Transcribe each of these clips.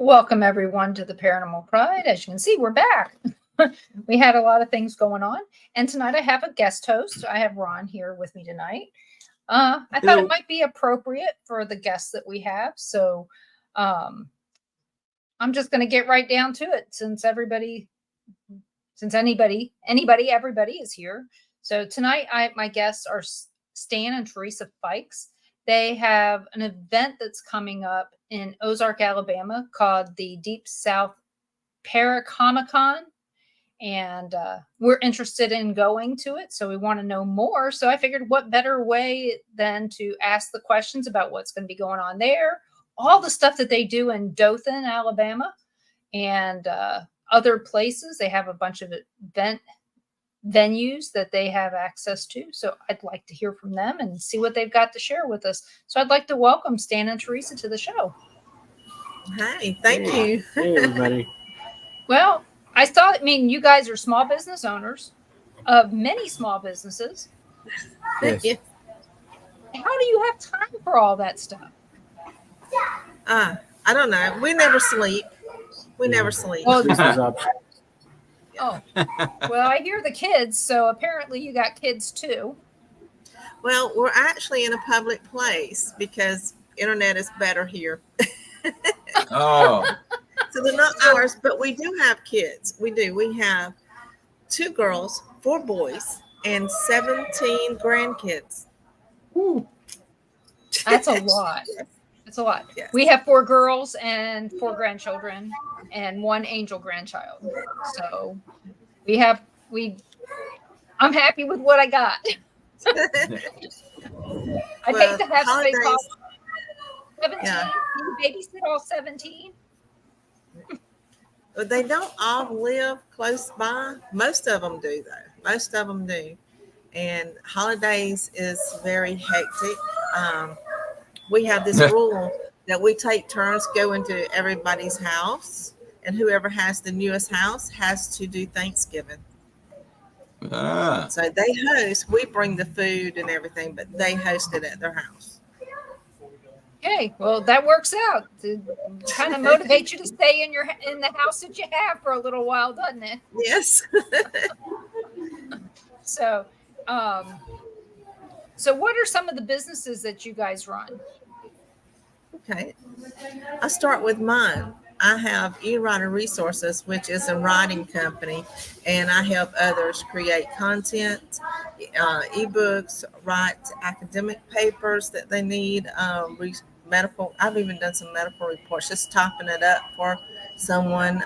Welcome everyone to the Paranormal Pride. As you can see, we're back. We had a lot of things going on, and tonight I have a guest host. I have Ron here with me tonight. I thought it might be appropriate for the guests that we have, so I'm just going to get right down to it since everybody is here. So tonight, my guests are Stan and Teresa Fikes. They have an event that's coming up in Ozark, Alabama called the Deep South Para-Comi-Con. And we're interested in going to it. So we want to know more. So I figured what better way than to ask the questions about what's going to be going on there, all the stuff that they do in Dothan, Alabama, and other places. They have a bunch of event venues that they have access to. So I'd like to hear from them and see what they've got to share with us. So I'd like to welcome Stan and Teresa to the show. Hi, thank you. Hey, everybody. Well, you guys are small business owners of many small businesses. Yes. Yeah. How do you have time for all that stuff? I don't know. We never sleep. We never sleep. Well, Oh. Well, I hear the kids, so apparently you got kids too. Well, we're actually in a public place because internet is better here. Oh. So they're not ours, but we do have kids. We do. We have 2 girls, 4 boys, and 17 grandkids. Ooh. That's a lot. That's a lot. Yes. We have 4 girls and 4 grandchildren and 1 angel grandchild. So I'm happy with what I got. I'd hate to have somebody call 17. Yeah. Can you babysit all 17? But they don't all live close by. Most of them do, though. Most of them do. And holidays is very hectic. We have this rule that we take turns going to everybody's house, and whoever has the newest house has to do Thanksgiving. So they host. We bring the food and everything, but they host it at their house. Okay, well that works out. To kind of motivate you to stay in the house that you have for a little while, doesn't it? Yes. So, so what are some of the businesses that you guys run? Okay. I'll start with mine. I have Ewriter Resources, which is a writing company, and I help others create content, ebooks, write academic papers that they need, medical. I've even done some medical reports, just topping it up for someone,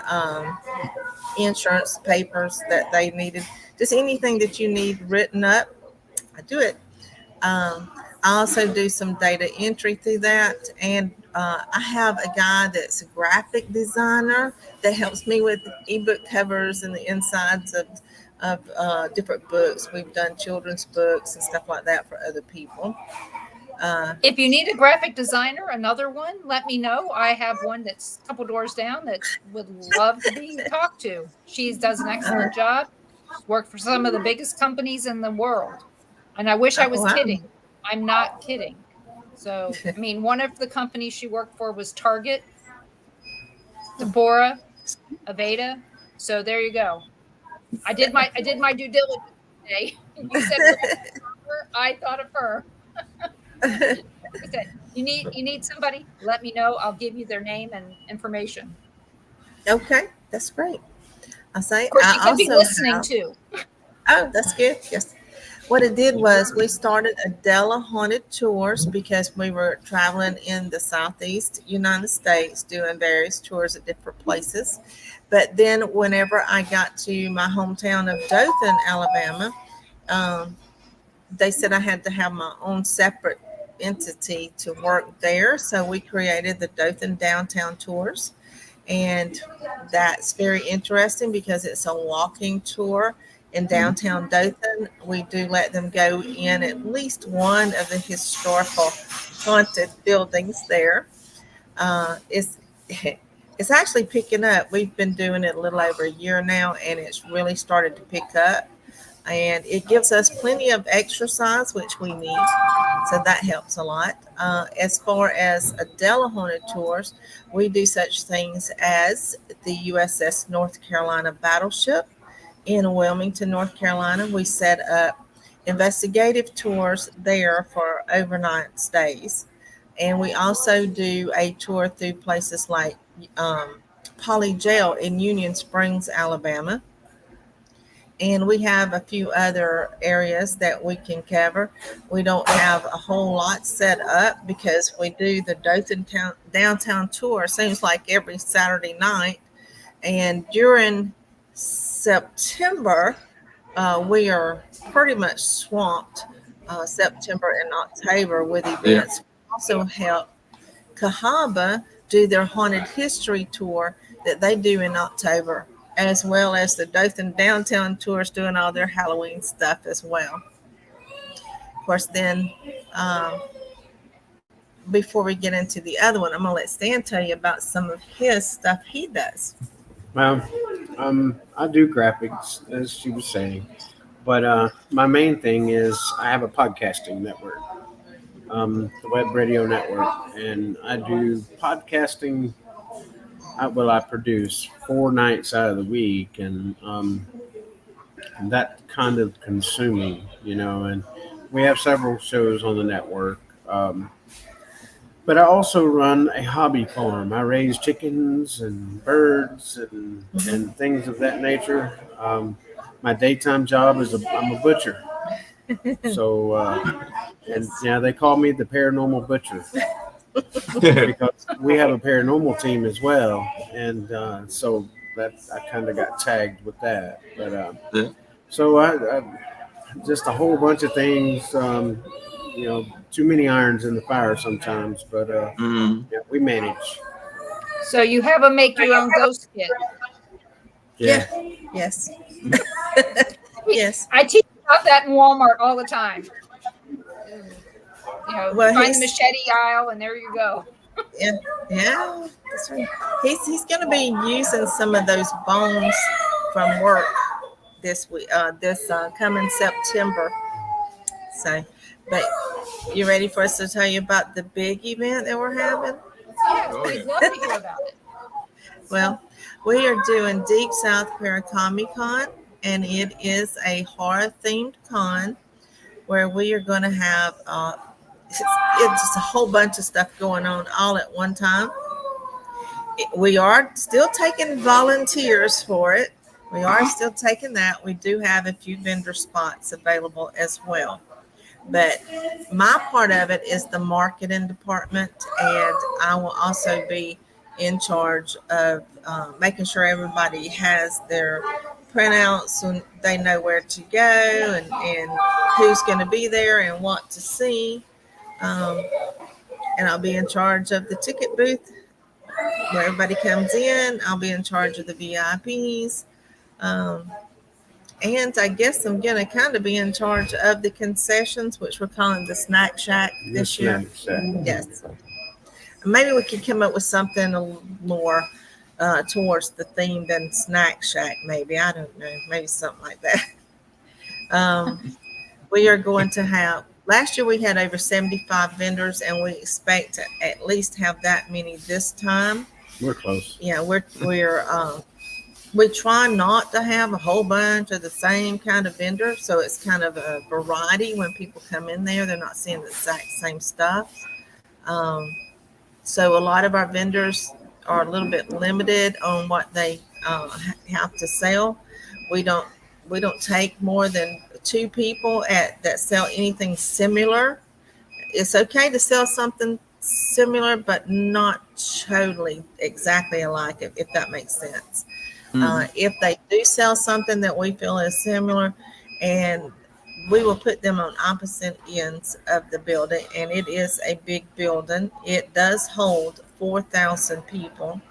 insurance papers that they needed, just anything that you need written up, I do it. I also do some data entry through that, and I have a guy that's a graphic designer that helps me with ebook covers and the insides of different books. We've done children's books and stuff like that for other people. If you need a graphic designer, another one, let me know. I have one that's a couple doors down that would love to be talked to. She does an excellent job. Worked for some of the biggest companies in the world. And I wish I was kidding. I'm not kidding. So, I mean, one of the companies she worked for was Target, Sephora, Adela. So there you go. I did my due diligence today. You said her, I thought of her. Like I said, you need somebody, let me know. I'll give you their name and information. Okay, that's great. I'll say. Of course, you could be listening too. Oh, that's good. Yes. What it did was we started Adela Haunted Tours because we were traveling in the Southeast United States doing various tours at different places. But then whenever I got to my hometown of Dothan, Alabama, they said I had to have my own separate entity to work there. So we created the Dothan Downtown Tours. And that's very interesting because it's a walking tour. In downtown Dothan, we do let them go in at least one of the historical haunted buildings there. It's actually picking up. We've been doing it a little over a year now, and it's really started to pick up. and it gives us plenty of exercise, which we need. So that helps a lot. As far as Adela haunted tours, we do such things as the USS North Carolina battleship in Wilmington, North Carolina. We set up investigative tours there for overnight stays. And we also do a tour through places like Poly Jail in Union Springs, Alabama. And we have a few other areas that we can cover. We don't have a whole lot set up because we do the Dothan downtown tour, seems like every Saturday night. And during September, we are pretty much swamped, September and October, with events. We also help Cahaba do their haunted history tour that they do in October, as well as the Dothan downtown tours doing all their Halloween stuff as well. Of course, then before we get into the other one, I'm going to let Stan tell you about some of his stuff he does. Well, I do graphics, as she was saying, but my main thing is I have a podcasting network, the Webb Radio Network, and I do podcasting. I produce 4 nights out of the week, and that kind of consuming, and we have several shows on the network. But I also run a hobby farm. I raise chickens and birds and things of that nature. My daytime job is I'm a butcher. So, and they call me the Paranormal Butcher because we have a paranormal team as well. And so that I kind of got tagged with that. But so I just a whole bunch of things, too many irons in the fire sometimes, but we manage. So you have a make your own ghost kit. Yeah. Yes. Yes. I teach about that in Walmart all the time. Find the machete aisle, and there you go. Yeah. That's right. He's going to be using some of those bones from work this week, this coming September. So, but you ready for us to tell you about the big event that we're having? Yes, we'd love to hear about it. Well, we are doing Deep South Para-Comi-Con, and it is a horror-themed con where we are going to have it's just a whole bunch of stuff going on all at one time. We are still taking volunteers for it. We are still taking that. We do have a few vendor spots available as well. But my part of it is the marketing department, and I will also be in charge of making sure everybody has their printouts and they know where to go and who's going to be there and what to see. And I'll be in charge of the ticket booth where everybody comes in. I'll be in charge of the VIPs. And I guess I'm going to kind of be in charge of the concessions, which we're calling the Snack Shack this year. Yes. Maybe we could come up with something a little more towards the theme than Snack Shack, maybe. I don't know. Maybe something like that. We are going to have, last year we had over 75 vendors, and we expect to at least have that many this time. We're close. Yeah, we try not to have a whole bunch of the same kind of vendors, so it's kind of a variety when people come in there. They're not seeing the exact same stuff. So a lot of our vendors are a little bit limited on what they have to sell. We don't take more than 2 people that sell anything similar. It's okay to sell something similar, but not totally exactly alike, if that makes sense. If they do sell something that we feel is similar, and we will put them on opposite ends of the building, and it is a big building. It does hold 4,000 people.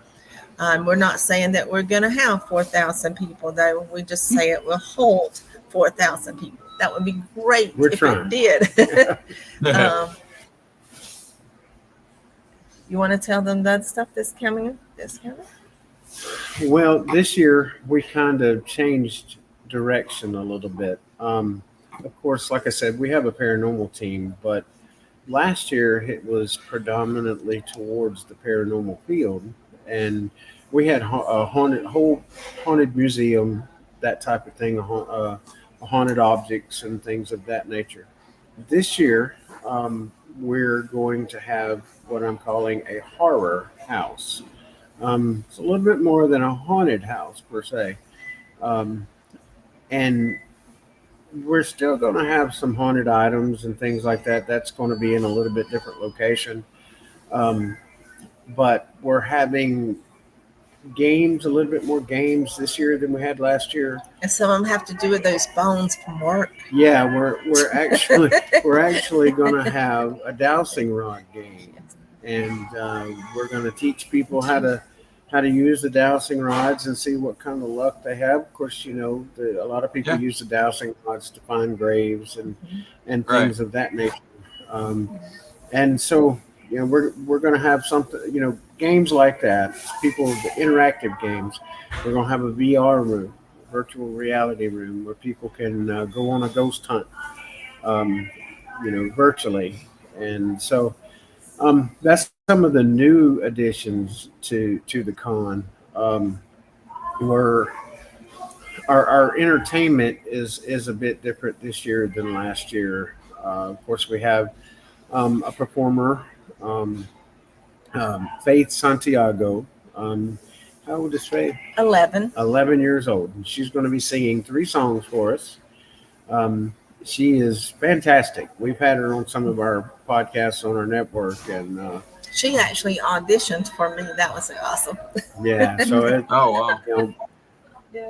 We're not saying that we're going to have 4,000 people, though. We just say it will hold 4,000 people. That would be great if it did. You want to tell them that stuff that's coming? Well, this year we kind of changed direction a little bit. Of course, like I said, we have a paranormal team, but last year it was predominantly towards the paranormal field, and we had a whole haunted museum, that type of thing, haunted objects and things of that nature. This year, we're going to have what I'm calling a horror house. It's a little bit more than a haunted house per se, um, and we're still going to have some haunted items and things like that. That's going to be in a little bit different location. Um, but we're having games, a little bit more games this year than we had last year. And some of them have to do with those bones from work. Yeah, we're actually going to have a dowsing rod game, and we're going to teach people how to use the dowsing rods and see what kind of luck they have. Of course, a lot of people use the dowsing rods to find graves and things of that nature. And so, we're going to have something, games like that. People, the interactive games. We're going to have a VR room, virtual reality room, where people can go on a ghost hunt, virtually. And so that's some of the new additions to the con. Where our entertainment is a bit different this year than last year. Of course, we have a performer, Faith Santiago. How old is Faith? 11. 11 years old. And she's going to be singing 3 songs for us. She is fantastic. We've had her on some of our podcasts on our network, and she actually auditioned for me. That was awesome. Yeah. So oh wow.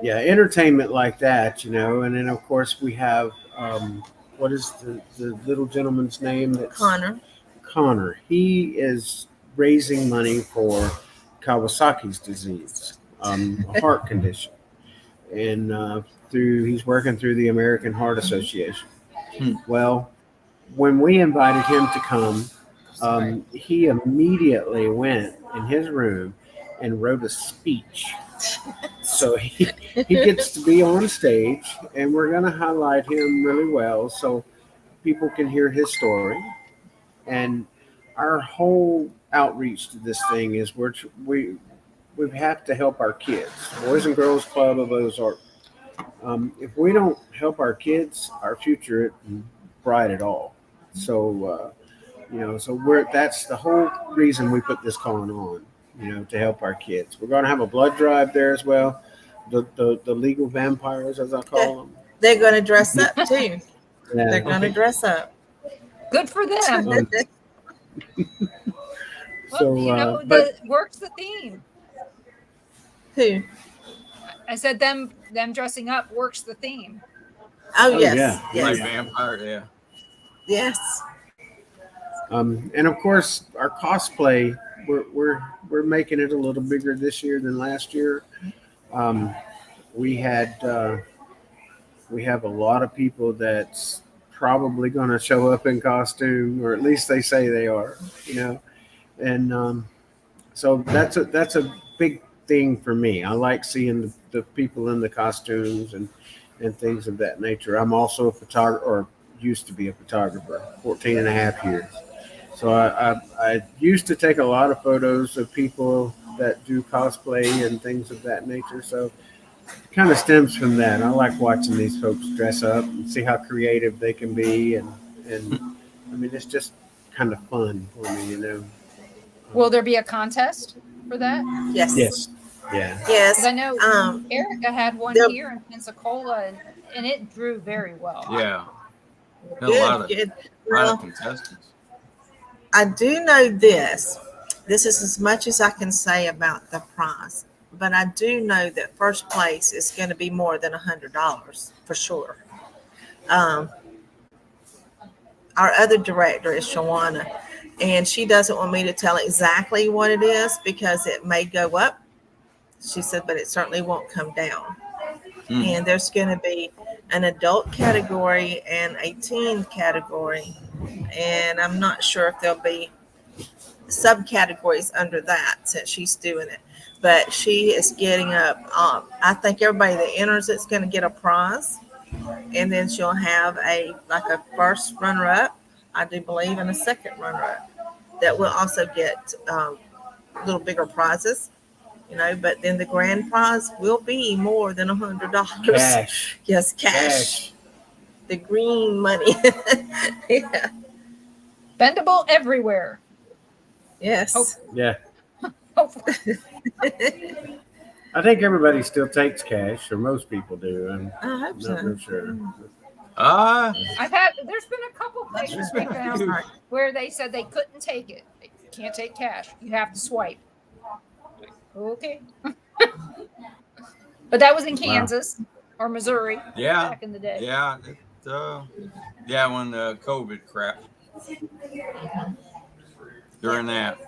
Yeah, entertainment like that, and then of course we have what is the little gentleman's name? That's Connor. He is raising money for Kawasaki's disease, a heart condition, and he's working through the American Heart Association. Well, when we invited him to come, he immediately went in his room and wrote a speech. So he gets to be on stage, and we're going to highlight him really well so people can hear his story. And our whole outreach to this thing is we have to help our kids. Boys and Girls Club of Ozark. If we don't help our kids, our future isn't bright at all. So that's the whole reason we put this con on. To help our kids. We're going to have a blood drive there as well. The legal vampires, as I call them. They're going to dress up too. Yeah. They're going to dress up. Good for them. So, works the theme. Who? I said them dressing up works the theme. Oh yes. Yeah. Like vampire, yeah. Yes. And of course, our cosplay. We're making it a little bigger this year than last year. We have a lot of people that's probably going to show up in costume, or at least they say they are, and so that's a big thing for me. I like seeing the people in the costumes and things of that nature. I'm also a photographer, or used to be a photographer, 14 and a half years. So I used to take a lot of photos of people that do cosplay and things of that nature. So it kind of stems from that. I like watching these folks dress up and see how creative they can be. And I mean, it's just kind of fun for me, Will there be a contest for that? Yes. Yes. Yeah. Yes. 'Cause I know Erica had one here in Pensacola, and it drew very well. Yeah. A Good. lot of contestants. I do know this. This is as much as I can say about the prize, but I do know that first place is going to be more than $100 for sure. Our other director is Shawana, and she doesn't want me to tell exactly what it is because it may go up. She said, but it certainly won't come down. And there's going to be an adult category and a teen category. And I'm not sure if there'll be subcategories under that since she's doing it. But she is getting up. I think everybody that enters it's going to get a prize. and then she'll have a first runner-up, I do believe, and a second runner-up that will also get little bigger prizes, but then the grand prize will be more than $100. Cash. Yes, cash. The green money. Yeah. Bendable everywhere. Yes. Yeah. Hopefully. I think everybody still takes cash, or most people do. I'm I hope so. not real sure. There's been a couple places we found where they said they couldn't take it. You can't take cash. You have to swipe. Okay. But that was in Kansas or Missouri back in the day. Yeah. When the COVID crap. During that.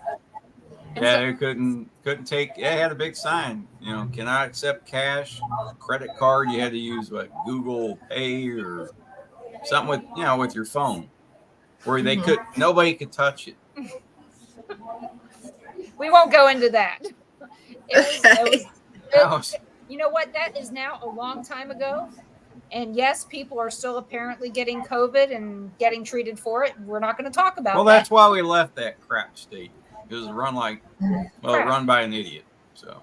Yeah, they couldn't take. They had a big sign, cannot accept cash, credit card. You had to use Google Pay or something with your phone, where they nobody could touch it. We won't go into that. You know what? That is now a long time ago. And yes, people are still apparently getting COVID and getting treated for it. We're not going to talk about that. Well, that's why we left that crap state. It was run by an idiot. So.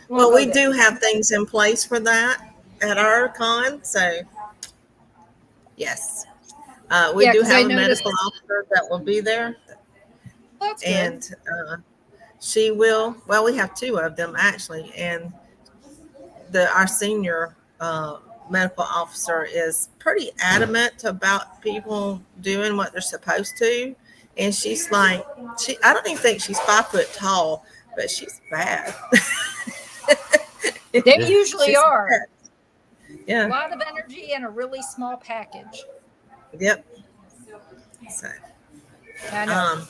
Well, we do have things in place for that at our con. So, yes. We do have a medical officer that will be there. That's good. And she will, we have two of them actually. And our senior medical officer is pretty adamant about people doing what they're supposed to. And she's I don't even think she's 5 foot tall, but she's bad. They usually are. Bad. Yeah. A lot of energy and a really small package. Yep. So, I know.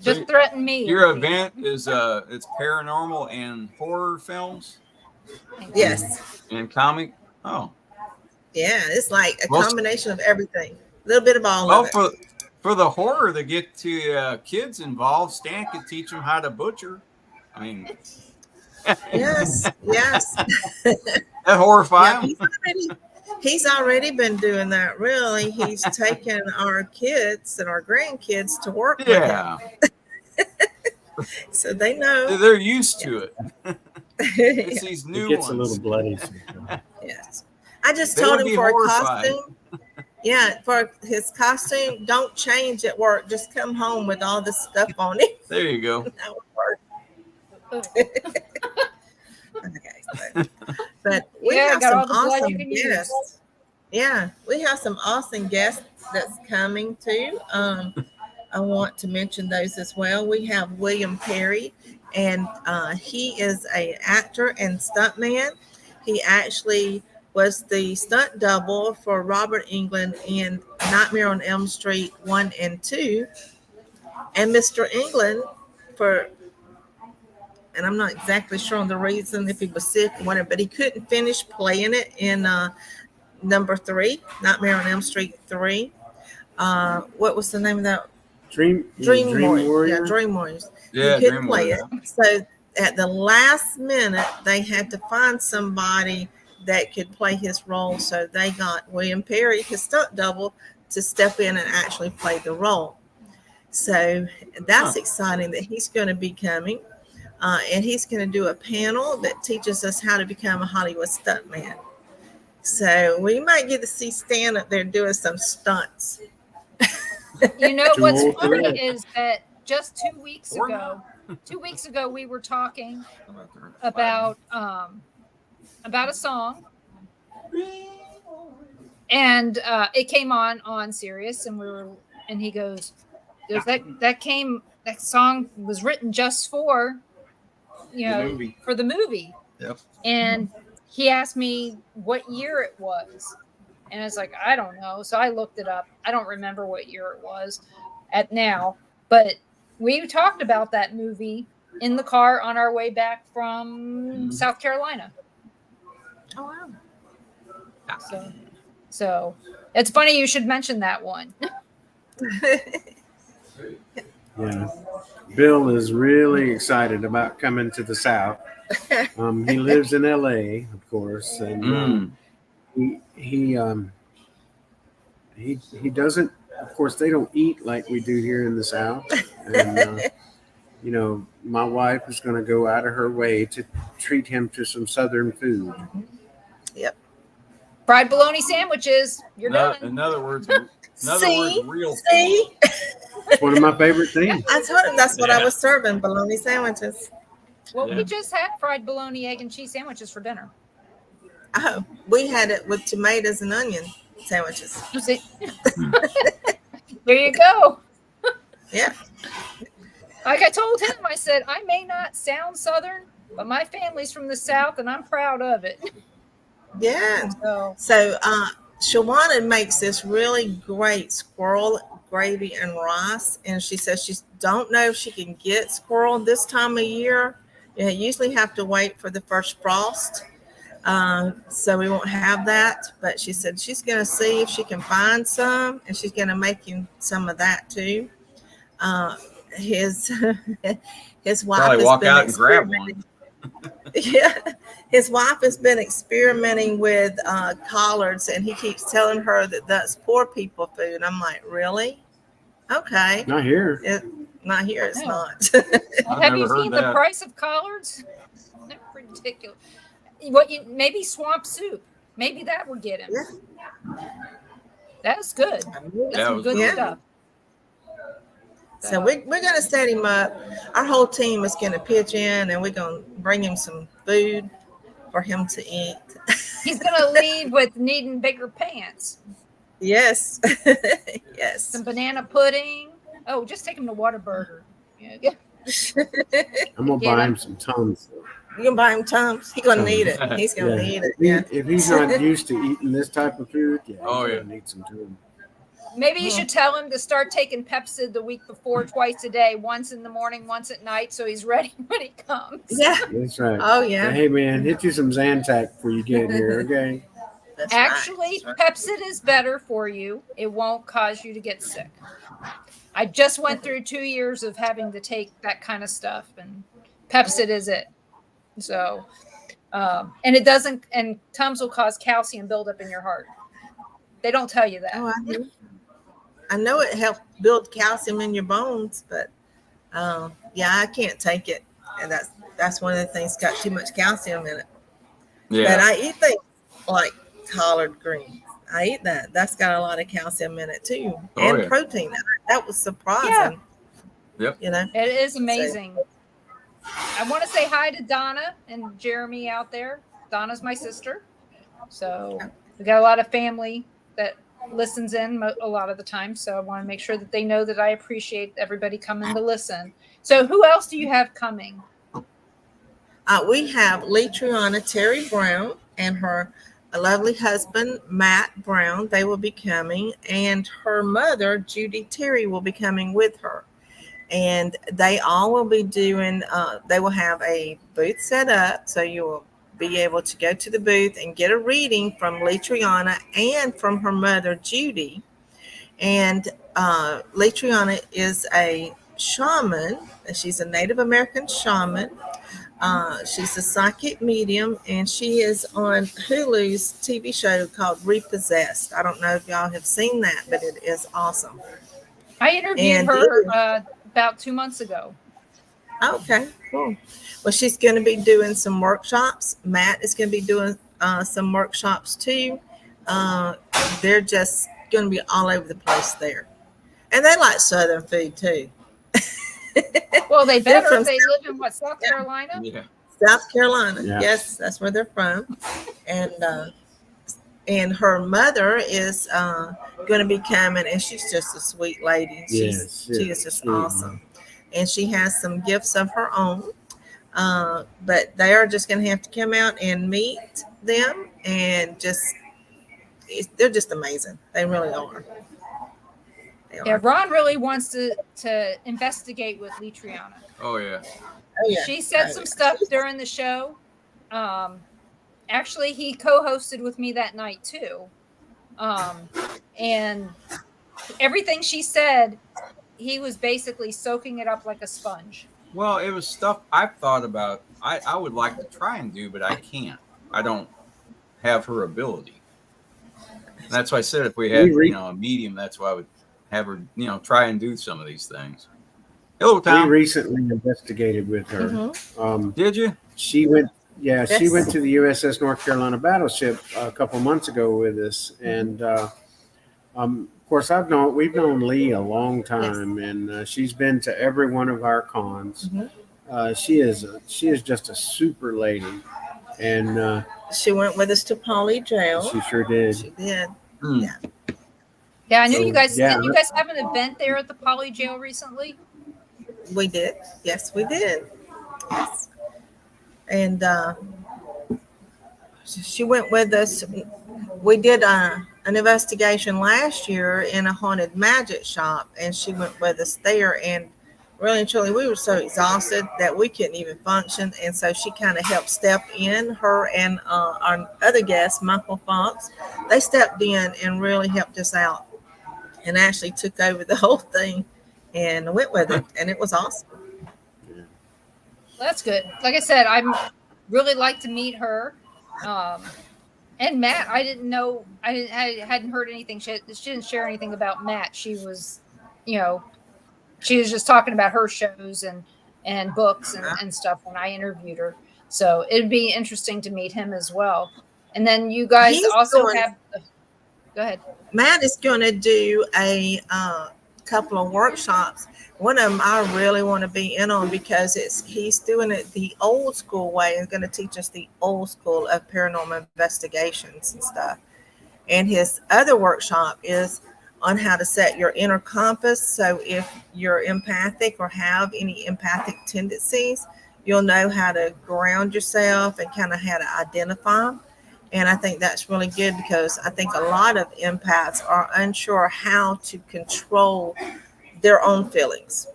Just threaten me. Your event is it's paranormal and horror films? Yes. And comic? Oh. Yeah, it's like a combination of everything. A little bit of all of it. For the horror, to get to kids involved, Stan could teach them how to butcher. I mean, yes. That horrifying. Yeah, he's already been doing that. Really, he's taken our kids and our grandkids to work with him. So they know. They're used to it. It's these new it gets ones. A little bloody. Yes. I just told him for a costume. Yeah, for his costume, don't change at work. Just come home with all this stuff on it. There you go. That would work. Okay, but we have some awesome guests. Yeah, we have some awesome guests that's coming too. I want to mention those as well. We have William Perry, and he is an actor and stuntman. He actually was the stunt double for Robert Englund in Nightmare on Elm Street 1 and 2. And Mr. Englund, and I'm not exactly sure on the reason, if he was sick or whatever, but he couldn't finish playing it in number 3, Nightmare on Elm Street 3. What was the name of that? Dream Warrior. Yeah, Dream Warriors. Yeah, he couldn't play it. So at the last minute, they had to find somebody that could play his role. So they got William Perry, his stunt double, to step in and actually play the role. So that's exciting that he's going to be coming. And he's going to do a panel that teaches us how to become a Hollywood stuntman. So we might get to see Stan up there doing some stunts. You know what's funny is that just 2 weeks ago, we were talking about a song, and it came on Sirius, and he goes, that song was written just for for the movie. Yep. And he asked me what year it was, and I was like, I don't know. So I looked it up. I don't remember what year it was at now, but we talked about that movie in the car on our way back from South Carolina. Oh, wow. So it's funny you should mention that one. Yeah. Bill is really excited about coming to the South. He lives in LA, of course, and He doesn't. Of course, they don't eat like we do here in the South, and you know, my wife is going to go out of her way to treat him to some Southern food. Yep. Fried bologna sandwiches. You're done. In other words, real. See? It's one of my favorite things. I told him that's what I was serving, bologna sandwiches. Well, we just had fried bologna, egg, and cheese sandwiches for dinner. Oh, we had it with tomatoes and onion sandwiches. See? There you go. Yeah. Like I told him, I said, I may not sound Southern, but my family's from the South, and I'm proud of it. Yeah. So Shawana makes this really great squirrel gravy and rice, and she says she don't know if she can get squirrel this time of year. You usually have to wait for the first frost, so we won't have that. But she said she's going to see if she can find some, and she's going to make you some of that too. His wife Probably has walk been out and grab one. Yeah, his wife has been experimenting with collards, and he keeps telling her that that's poor people food. I'm like, really? Okay. Not here. Not here. It's No. not. have you seen the price of collards? They're ridiculous. Maybe swamp soup? Maybe that would get him. Yeah. That's good. That's some good Yeah. stuff. So we're going to set him up. Our whole team is going to pitch in, and we're going to bring him some food for him to eat. He's going to leave with needing bigger pants. Yes. Yes. Some banana pudding. Oh, just take him to Whataburger. Yeah. I'm going to buy him some Tums. You can buy him Tums. He's going to need it. He's going to need it. Yeah. If he's not used to eating this type of food, he's yeah. going to need some Tums. Maybe you should tell him to start taking Pepsid the week before, twice a day, once in the morning, once at night, so he's ready when he comes. Yeah. That's right. Oh, yeah. Hey, man, hit you some Zantac before you get here, okay? That's Actually, right. Pepsid is better for you. It won't cause you to get sick. I just went through 2 years of having to take that kind of stuff, and Pepsid is it. So, and it doesn't, and Tums will cause calcium buildup in your heart. They don't tell you that. Oh, I know it helps build calcium in your bones, but yeah, I can't take it, and that's one of the things got too much calcium in it. Yeah. But I eat things like collard greens. I eat that. That's got a lot of calcium in it too, and protein. That was surprising. Yeah. Yep. You know, it is amazing. I want to say hi to Donna and Jeremy out there. Donna's my sister, so we got a lot of family that listens in a lot of the time, so I want to make sure that they know that I appreciate everybody coming to listen. So who else do you have coming? we have Lee Triana, Terry Brown, and her lovely husband Matt Brown. They will be coming, and her mother Judy Terry will be coming with her, and they all will be doing they will have a booth set up, so you will be able to go to the booth and get a reading from Lee Triana and from her mother, Judy. And Lee Triana is a shaman. She's a Native American shaman. She's a psychic medium, and she is on Hulu's TV show called Repossessed. I don't know if y'all have seen that, but it is awesome. I interviewed her about 2 months ago. Okay, cool. Well, she's going to be doing some workshops. Matt is going to be doing some workshops too. They're just going to be all over the place there. And they like Southern food too. Well, they better if they live in South Carolina? Yeah. South Carolina. Yeah. Yes, that's where they're from. And her mother is going to be coming, and she's just a sweet lady. She is just awesome. And she has some gifts of her own. But they are just going to have to come out and meet them, and they're just amazing. They really are. Yeah, Ron really wants to investigate with Lee Triana. Oh, yeah. Oh, yeah. She said some stuff during the show. Actually, he co-hosted with me that night too. And everything she said, he was basically soaking it up like a sponge. Well, it was stuff I've thought about. I would like to try and do, but I can't. I don't have her ability. That's why I said if we had, We a medium, that's why I would have her, try and do some of these things. Hello, We Tom. recently investigated with her. Mhm. Did you? She went, she Yes. went to the USS North Carolina battleship a couple months ago with us, and of course, we've known Lee a long time, and she's been to every one of our cons. Mhm. She is just a super lady, and She went with us to Poly Jail. she sure did. She did. Hmm. Yeah. Yeah, I know So, you guys. yeah. Didn't you guys have an event there at the Poly Jail recently? We did. Yes, we did. Yes. And she went with us. We did an investigation last year in a haunted magic shop, and she went with us there. And really and truly, we were so exhausted that we couldn't even function. And so she kind of helped step in. Her and our other guest, Michael Fox, they stepped in and really helped us out, and actually took over the whole thing and went with it, and it was awesome. That's good. Like I said, I'm really like to meet her. And Matt, I didn't know. I hadn't heard anything. She didn't share anything about Matt. She was, she was just talking about her shows and books and stuff when I interviewed her. So it'd be interesting to meet him as well. And then you guys He's also doing- have. Go ahead. Matt is going to do a couple of workshops. One of them I really want to be in on because he's doing it the old school way. He's going to teach us the old school of paranormal investigations and stuff. And his other workshop is on how to set your inner compass. So if you're empathic or have any empathic tendencies, you'll know how to ground yourself and kind of how to identify them. And I think that's really good because I think a lot of empaths are unsure how to control their own feelings.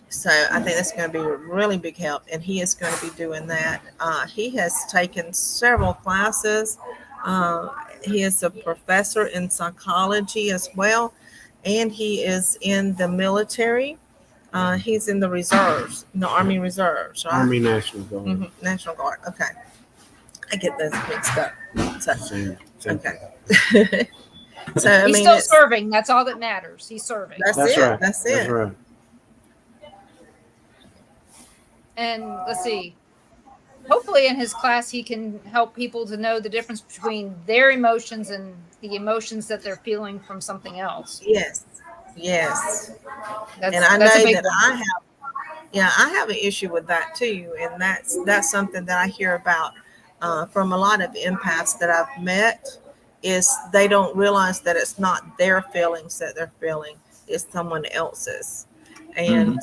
So I think that's going to be a really big help. And he is going to be doing that. He has taken several classes. He is a professor in psychology as well. And he is in the military. He's in the reserves, in the Army Reserves, right? Army National Guard. Mhm, National Guard. Okay. I get those mixed up. So, Same okay. thing. So I He's mean, still serving. That's all that matters. He's serving. That's That's it. right. That's That's it. right. And let's see. Hopefully, in his class, he can help people to know the difference between their emotions and the emotions that they're feeling from something else. Yes. Yes. That's, And I that's a know big that one. I have an issue with that too. And that's something that I hear about from a lot of empaths that I've met is they don't realize that it's not their feelings that they're feeling, it's someone else's. And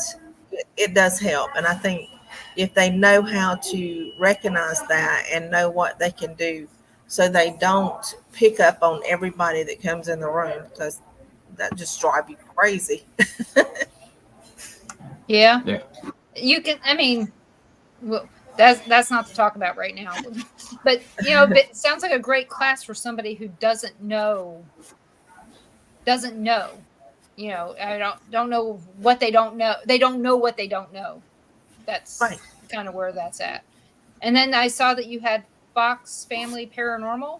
it does help. And I think if they know how to recognize that and know what they can do so they don't pick up on everybody that comes in the room, because that just drives you crazy. Yeah. Yeah. You can. I mean, well, that's not to talk about right now. But but it sounds like a great class for somebody who doesn't know. I don't know what they don't know. They don't know what they don't know. That's Right. kind of where that's at. And then I saw that you had Fox Family Paranormal.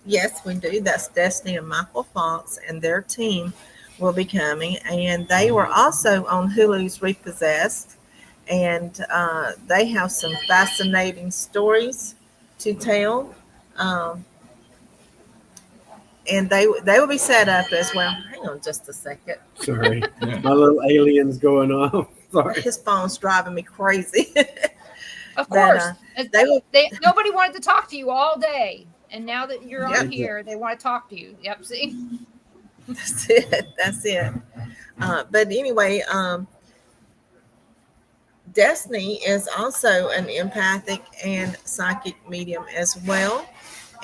Yes, we do. That's Destiny and Michael Fox and their team will be coming. And they were also on Hulu's Repossessed. And they have some fascinating stories to tell. And they will be set up as well. Hang on just a second. Sorry. My little alien's going off. Sorry. His phone's driving me crazy. Of But, course, they will. nobody wanted to talk to you all day, and now that you're Yep. on here, they want to talk to you. Yep. See. That's it. That's it. But anyway, Destiny is also an empathic and psychic medium as well.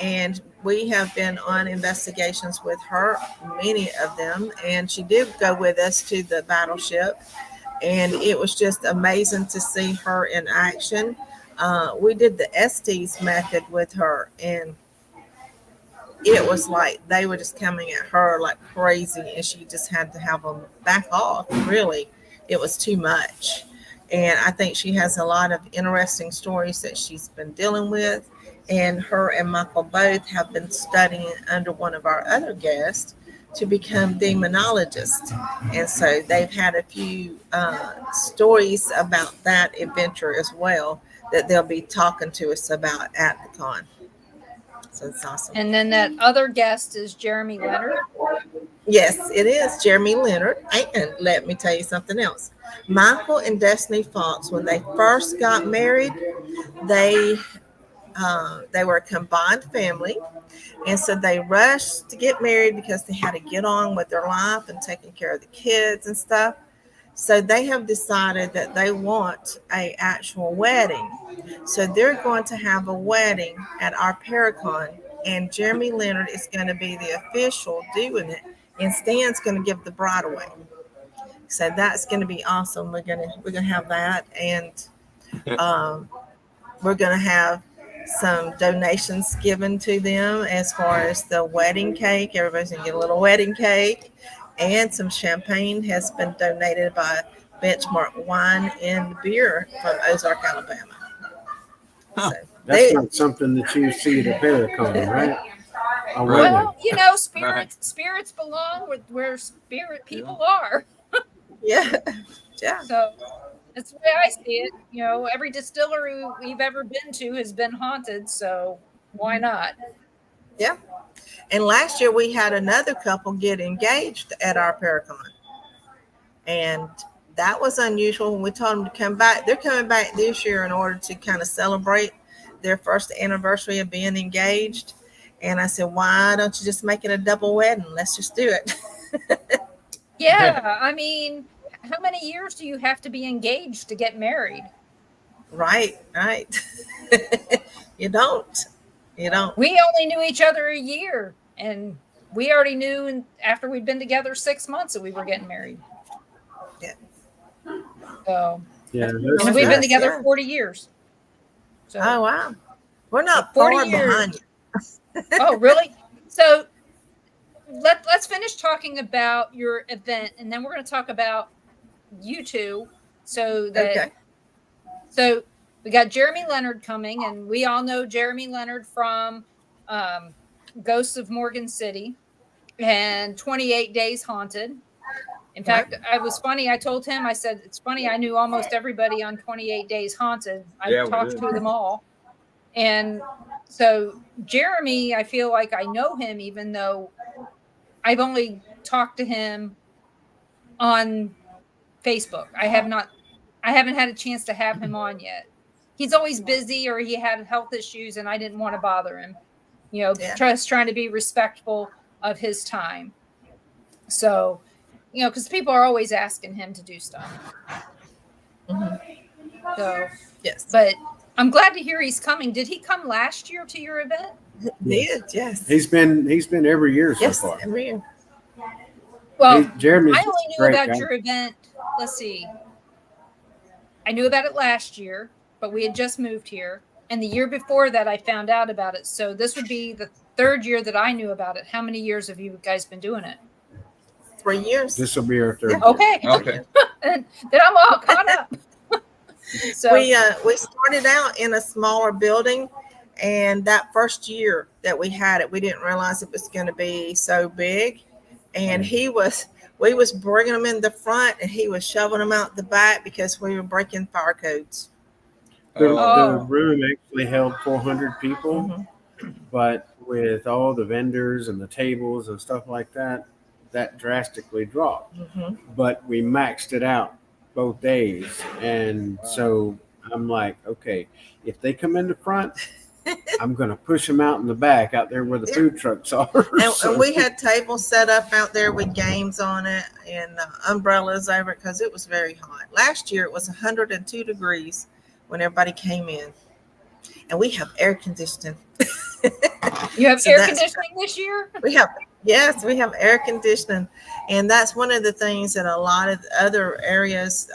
And we have been on investigations with her, many of them. And she did go with us to the battleship. And it was just amazing to see her in action. We did the Estes method with her. And it was like they were just coming at her like crazy. And she just had to have them back off, really. It was too much. And I think she has a lot of interesting stories that she's been dealing with. And her and Michael both have been studying under one of our other guests to become demonologists. And so they've had a few stories about that adventure as well that they'll be talking to us about at the con. So it's awesome. And then that other guest is Jeremy Leonard. Yes, it is Jeremy Leonard. And let me tell you something else. Michael and Destiny Fox, when they first got married, they were a combined family, and so they rushed to get married because they had to get on with their life and taking care of the kids and stuff. So they have decided that they want an actual wedding. So they're going to have a wedding at our Para-Con, and Jeremy Leonard is going to be the official doing it, and Stan's going to give the bride away. So that's going to be awesome. We're gonna have that, and we're going to have some donations given to them as far as the wedding cake. Everybody's going to get a little wedding cake, and some champagne has been donated by Benchmark Wine and Beer from Ozark, Alabama. Huh. So That's not something that you see at a Para-Con, right? A wedding. Well, you know, spirits belong where spirit people are. yeah. So that's the way I see it. You know, every distillery we've ever been to has been haunted, so why not? Yeah. And last year we had another couple get engaged at our Para-Con. And that was unusual when we told them to come back. They're coming back this year in order to kind of celebrate their first anniversary of being engaged. And I said, why don't you just make it a double wedding? Let's just do it. Yeah, I mean, how many years do you have to be engaged to get married? Right. You don't. We only knew each other a year, and we already knew after we'd been together 6 months that we were getting married. Yeah. So Yeah, and we've been together 40 years. So, oh wow. We're not 40 far years. behind you. Oh, really? So let's finish talking about your event, and then we're going to talk about you two. So we got Jeremy Leonard coming, and we all know Jeremy Leonard from Ghosts of Morgan City and 28 Days Haunted. In fact, I was funny. I told him, I said, it's funny. I knew almost everybody on 28 Days Haunted. I talked to them all. And so Jeremy, I feel like I know him, even though I've only talked to him on Facebook. I haven't had a chance to have him on yet. He's always busy, or he had health issues, and I didn't want to bother him, just trying to be respectful of his time. So, because people are always asking him to do stuff. Mm-hmm. So, yes. But I'm glad to hear he's coming. Did he come last year to your event? He did, yes. He's been every year so far. Every year. Well, Jeremy's I only knew about your event. Let's see. I knew about it last year, but we had just moved here. And the year before that, I found out about it. So this would be the third year that I knew about it. How many years have you guys been doing it? 3 years. This will be our third. Okay. And then I'm all caught up. So we started out in a smaller building, and that first year that we had it, we didn't realize it was going to be so big. And we was bringing them in the front, and he was shoving them out the back because we were breaking fire codes. The room actually held 400 people, but with all the vendors and the tables and stuff like that, that drastically dropped. But we maxed it out both days, and so I'm like, okay, if they come in the front, I'm going to push them out in the back, out there where the food trucks are. And we had tables set up out there with games on it and umbrellas over it because it was very hot. Last year it was 102 degrees when everybody came in, and we have air conditioning. You have air conditioning this year? We have air conditioning, and that's one of the things that a lot of other areas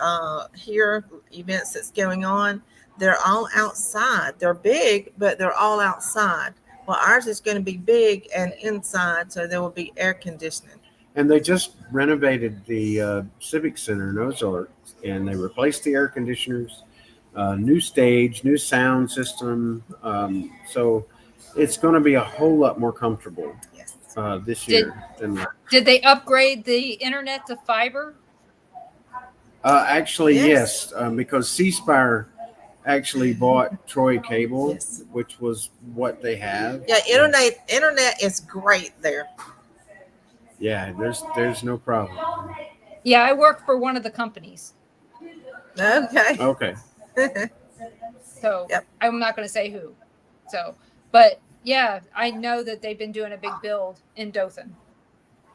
here, events that's going on, they're all outside. They're big, but they're all outside. Well, ours is going to be big and inside, so there will be air conditioning. And they just renovated the Civic Center in Ozark and they replaced the air conditioners, new stage, new sound system. So it's going to be a whole lot more comfortable Yes. this year than last. Did they upgrade the internet to fiber? Actually, Yes. yes, because C Spire actually bought Troy Cable, Yes. which was what they have. Yeah, internet is great there. Yeah, there's no problem. Yeah, I work for one of the companies, Okay. Okay. so Yep. I'm not going to say who. So, but yeah, I know that they've been doing a big build in Dothan.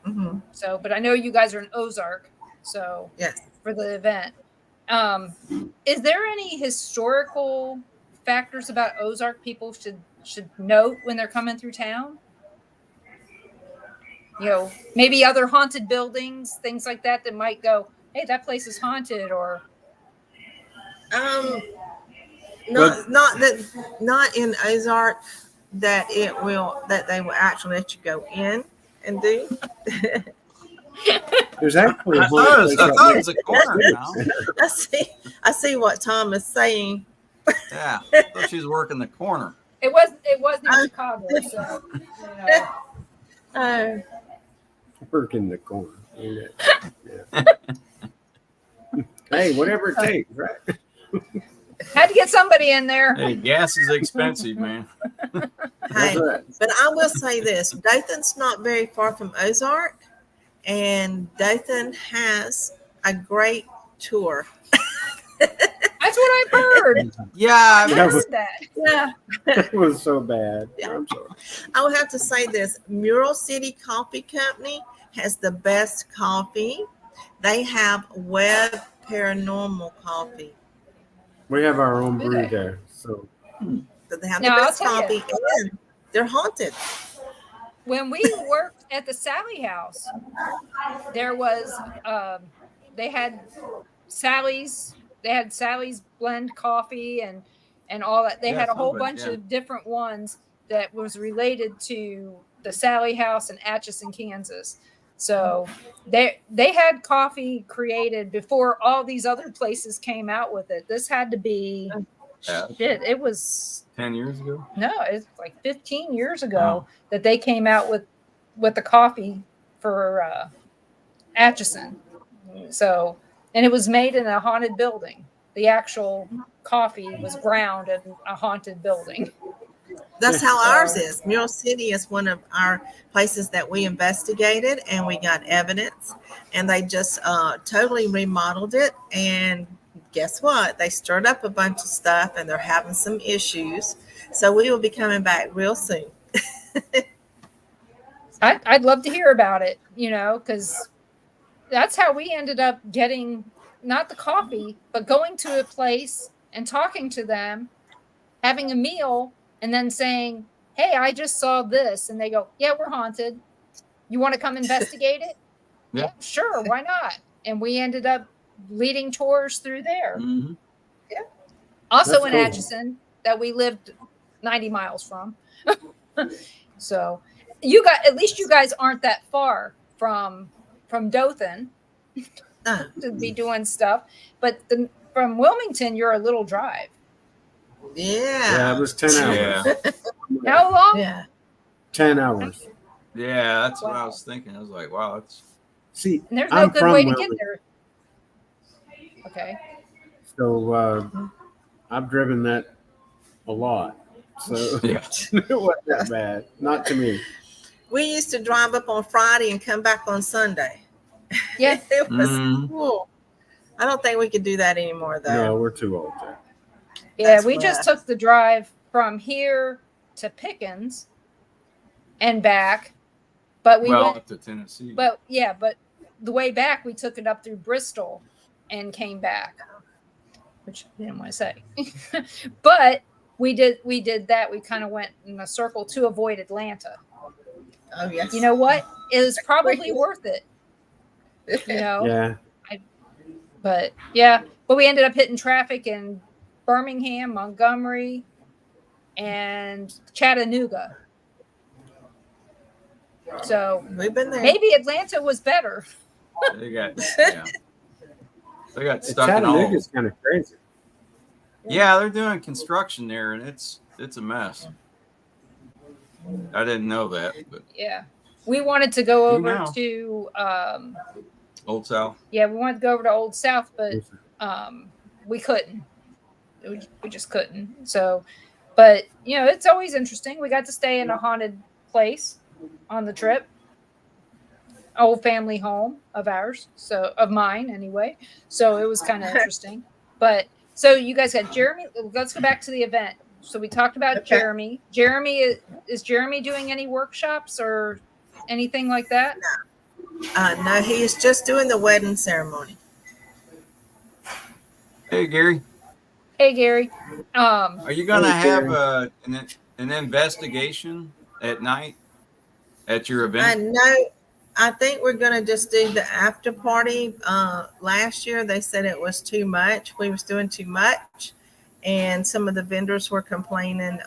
Hmm. So, but I know you guys are in Ozark, so Yes. for the event. Is there any historical factors about Ozark people should note when they're coming through town? You know, maybe other haunted buildings, things like that might go, hey, that place is haunted, or Not in Ozark that they will actually let you go in and do. There's actually a I thought haunted place it was a corner now. I see what Tom is saying. Yeah, I thought she was working the corner. it was in Chicago, so you know. Oh, work in the corner. Yeah. Hey, whatever it takes, right? Had to get somebody in there. Hey, gas is expensive, man. That's hey, right. but I will say this: Dothan's not very far from Ozark, and Dothan has a great tour. That's what I've heard. Yeah, I've That was- heard that. Yeah, It was so bad. Yeah. I'm sorry. I will have to say this: Mural City Coffee Company has the best coffee. They have Webb Paranormal coffee. We have our own brew Okay. there, so So they have Now, the I'll best tell coffee, you. and they're haunted. When we worked at the Sally House, there was they had Sally's blend coffee and all that. They Yeah, had a whole somebody, bunch yeah. of different ones that was related to the Sally House in Atchison, Kansas. So they had coffee created before all these other places came out with it. This had to be Yeah. shit. It was 10 years ago. no, it's like 15 years ago that they came out with the coffee for Atchison. So, and it was made in a haunted building. The actual coffee was ground in a haunted building. That's how So- ours is. Mural City is one of our places that we investigated, and we got evidence, and they just totally remodeled it. And guess what? They stirred up a bunch of stuff, and they're having some issues. So we will be coming back real soon. I'd love to hear about it, you know, because that's how we ended up getting not the coffee, but going to a place and talking to them, having a meal, and then saying, hey, I just saw this. And they go, yeah, we're haunted. You want to come investigate it? Yeah. Sure. Why not? And we ended up leading tours through there. Mm-hmm. Also That's in cool. Atchison, that we lived 90 miles from. So you got, at least you guys aren't that far from Dothan to be doing stuff. But from Wilmington, you're a little drive. yeah, it was 10 hours. Yeah. How long? Yeah. 10 hours. Yeah, that's what I Wow. was thinking. I was like, wow, that's See, And there's no I'm good from way to get Wilmington, there. Okay. so I've driven that a lot. So yeah. it wasn't that bad. Not to me. We used to drive up on Friday and come back on Sunday. Yeah. It was Mhm. cool. I don't think we could do that anymore, though. No, we're too old. There. Yeah, That's we rough. just took the drive from here to Pickens and back. But we Well, went, up to Tennessee. but the way back we took it up through Bristol and came back, which I didn't want to say. But we did that. We kind of went in a circle to avoid Atlanta. Oh, yes. You know what? It was probably worth it. You know? Yeah. But we ended up hitting traffic in Birmingham, Montgomery, and Chattanooga. So We've been there. maybe Atlanta was better. They got, yeah. They got stuck in all. Chattanooga's kind of crazy. Yeah, they're doing construction there, and it's a mess. I didn't know that, but Yeah. We wanted to go You over know. to Old South. yeah, we wanted to go over to Old South, but we couldn't. We just couldn't. So, but you know, it's always interesting. We got to stay in a haunted place on the trip. Old family home of ours, so of mine anyway. So it was kind of interesting. But so you guys got Jeremy. Let's go back to the event. So we talked about Okay. Jeremy. Jeremy is Jeremy doing any workshops or anything like that? No, he is just doing the wedding ceremony. Hey, Gary. Hey Gary. Are you going to Hey, have Gary. an investigation at night at your I event? know. I think we're going to just do the after party. Last year, they said it was too much. We was doing too much. And some of the vendors were complaining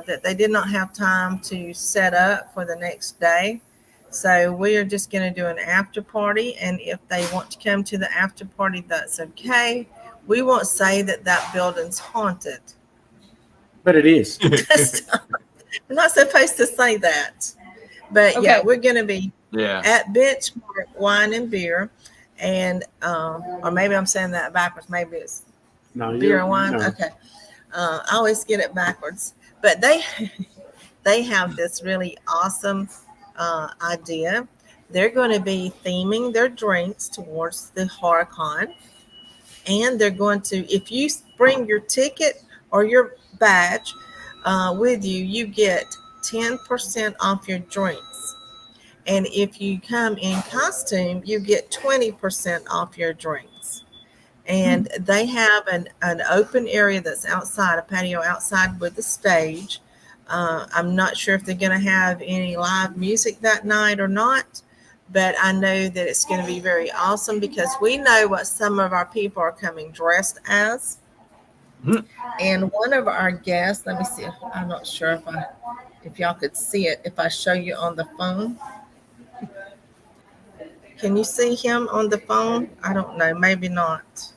that they did not have time to set up for the next day. So we are just going to do an after party. And if they want to come to the after party, that's okay. We won't say that that building's haunted. But it is. We're not supposed to say that. But yeah, Okay. we're going to be Yeah. at Benchmark Wine and Beer, and or maybe I'm saying that backwards. Maybe it's No, beer and wine. no. Okay, I always get it backwards. But they have this really awesome idea. They're going to be theming their drinks towards the Para-Con, and they're going to, if you bring your ticket or your badge with you, you get 10% off your drinks. And if you come in costume, you get 20% off your drinks. And they have an open area that's outside, a patio outside with a stage. I'm not sure if they're going to have any live music that night or not, but I know that it's going to be very awesome because we know what some of our people are coming dressed as. And one of our guests, let me see, I'm not sure if y'all could see it, if I show you on the phone. Can you see him on the phone? I don't know. Maybe not.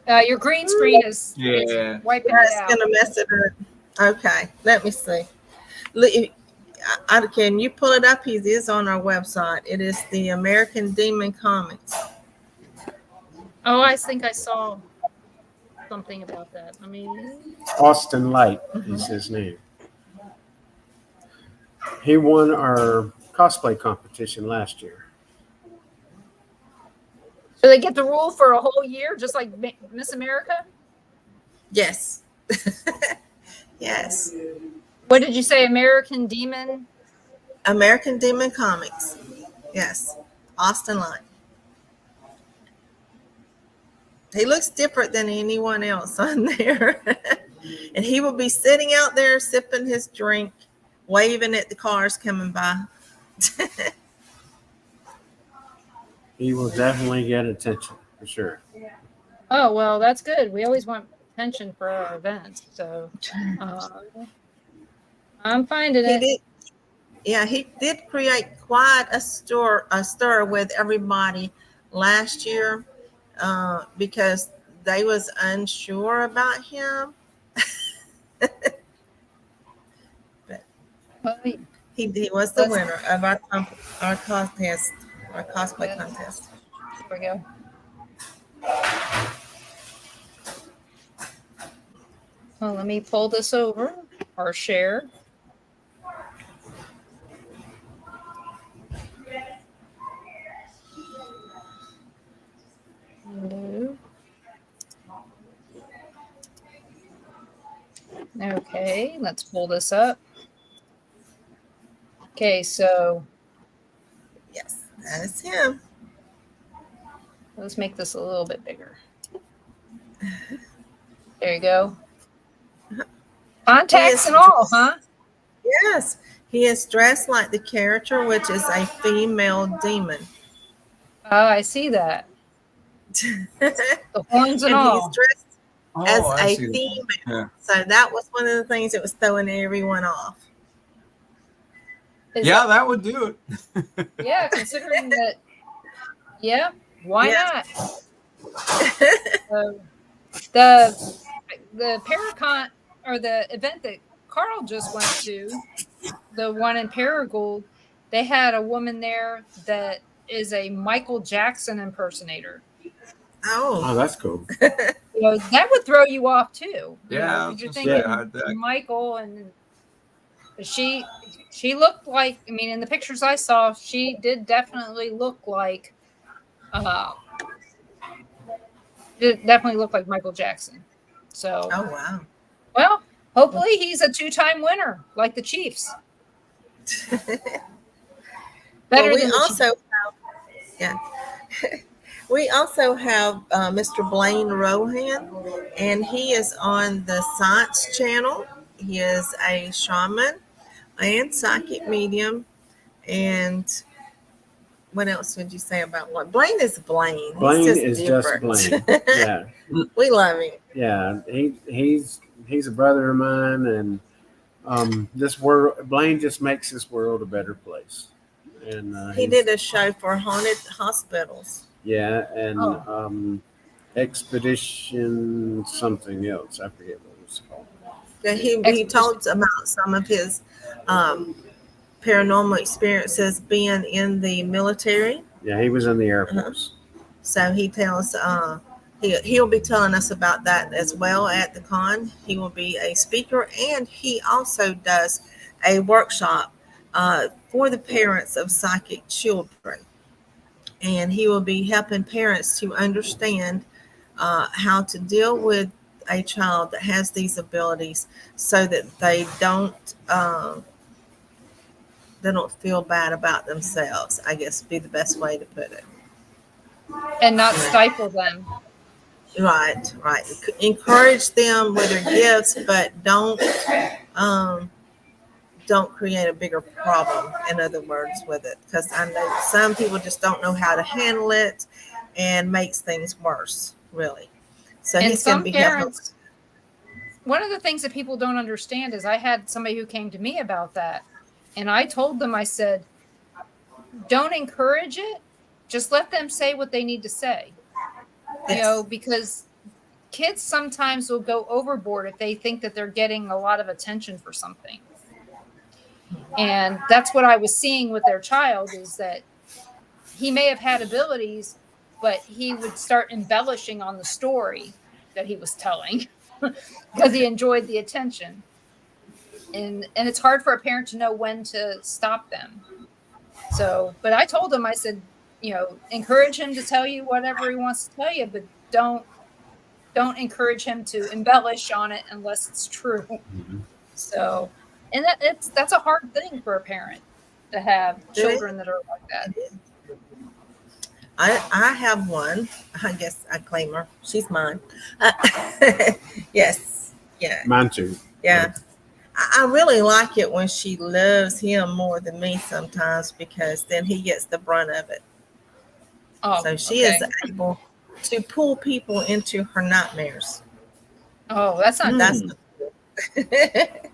Your green screen is Yeah. wiping it That's out. going to mess it up. Okay. Let me see. Look, can you pull it up? He is on our website. It is the American Demon Comics. Oh, I think I saw something about that. I mean, Austin Light is his name. He won our cosplay competition last year. so they get the rule for a whole year, just like Miss America? Yes. Yes. What did you say? American Demon? American Demon Comics. Yes. Austin Light. He looks different than anyone else on there. And he will be sitting out there sipping his drink, waving at the cars coming by. He will definitely get attention for sure. Oh, well, that's good. We always want attention for our events. So I'm finding He it. did. Yeah, he did create quite a stir with everybody last year because they was unsure about him. Well, He was the winner of our contest, our cosplay Yeah. contest. Here we go. Well, let me pull this over or share. Hello. Okay, let's pull this up. Okay, so Yes, that is him. let's make this a little bit bigger. There you go. Contacts and all, huh? Yes, he is dressed like the character, which is a female demon. Oh, I see that. The horns and And all. he's dressed as Oh, I a see. female. Yeah. So that was one of the things that was throwing everyone off. Is Yeah, that would do it. Yeah, considering that. Yeah, why Yeah. not? So the Para-Con, or the event that Carl just went to, the one in Paragould, they had a woman there that is a Michael Jackson impersonator. Oh, that's cool. You know, that would throw you off too. Yeah, Because you're I was thinking gonna say, Michael, and she looked like, I mean, in the pictures I saw, she did definitely look like Michael Jackson. So, oh wow. well, hopefully he's a 2-time winner like the Chiefs. Better Well, we than the also Chiefs. yeah. We also have Mr. Blaine Rohan, and he is on the Science Channel. He is a shaman and psychic medium. And what else would you say about Blaine? Blaine is Blaine. Blaine He's is different. just Blaine. Yeah, We love him. yeah. He's a brother of mine, and this world, Blaine just makes this world a better place. And He did a show for haunted hospitals. Yeah, and Oh. Expedition something else. I forget what it was called. Yeah, he told about some of his paranormal experiences being in the military. Yeah, he was in the Air Force. So he tells he'll be telling us about that as well at the con. He will be a speaker, and he also does a workshop for the parents of psychic children. And he will be helping parents to understand how to deal with a child that has these abilities, so that they don't feel bad about themselves, I guess would be the best way to put it. And not stifle them. Right. Encourage them with their gifts, but don't create a bigger problem, in other words, with it. Because I know some people just don't know how to handle it, and makes things worse, really. So And he's going to some be helping. parents, one of the things that people don't understand is, I had somebody who came to me about that, and I told them, I said, don't encourage it. Just let them say what they need to say. Yes. You know, because kids sometimes will go overboard if they think that they're getting a lot of attention for something. And that's what I was seeing with their child, is that he may have had abilities, but he would start embellishing on the story that he was telling because he enjoyed the attention. And it's hard for a parent to know when to stop them. So, but I told him, I said, you know, encourage him to tell you whatever he wants to tell you, but don't encourage him to embellish on it unless it's true. Mm-hmm. So, and that's a hard thing for a parent, to have children that are like that. I have one. I guess I claim her. She's mine. Yes. Yeah. Mine too. Yeah. I really like it when she loves him more than me sometimes, because then he gets the brunt of it. Oh, so she is able to pull people into her nightmares. Oh, that's not That's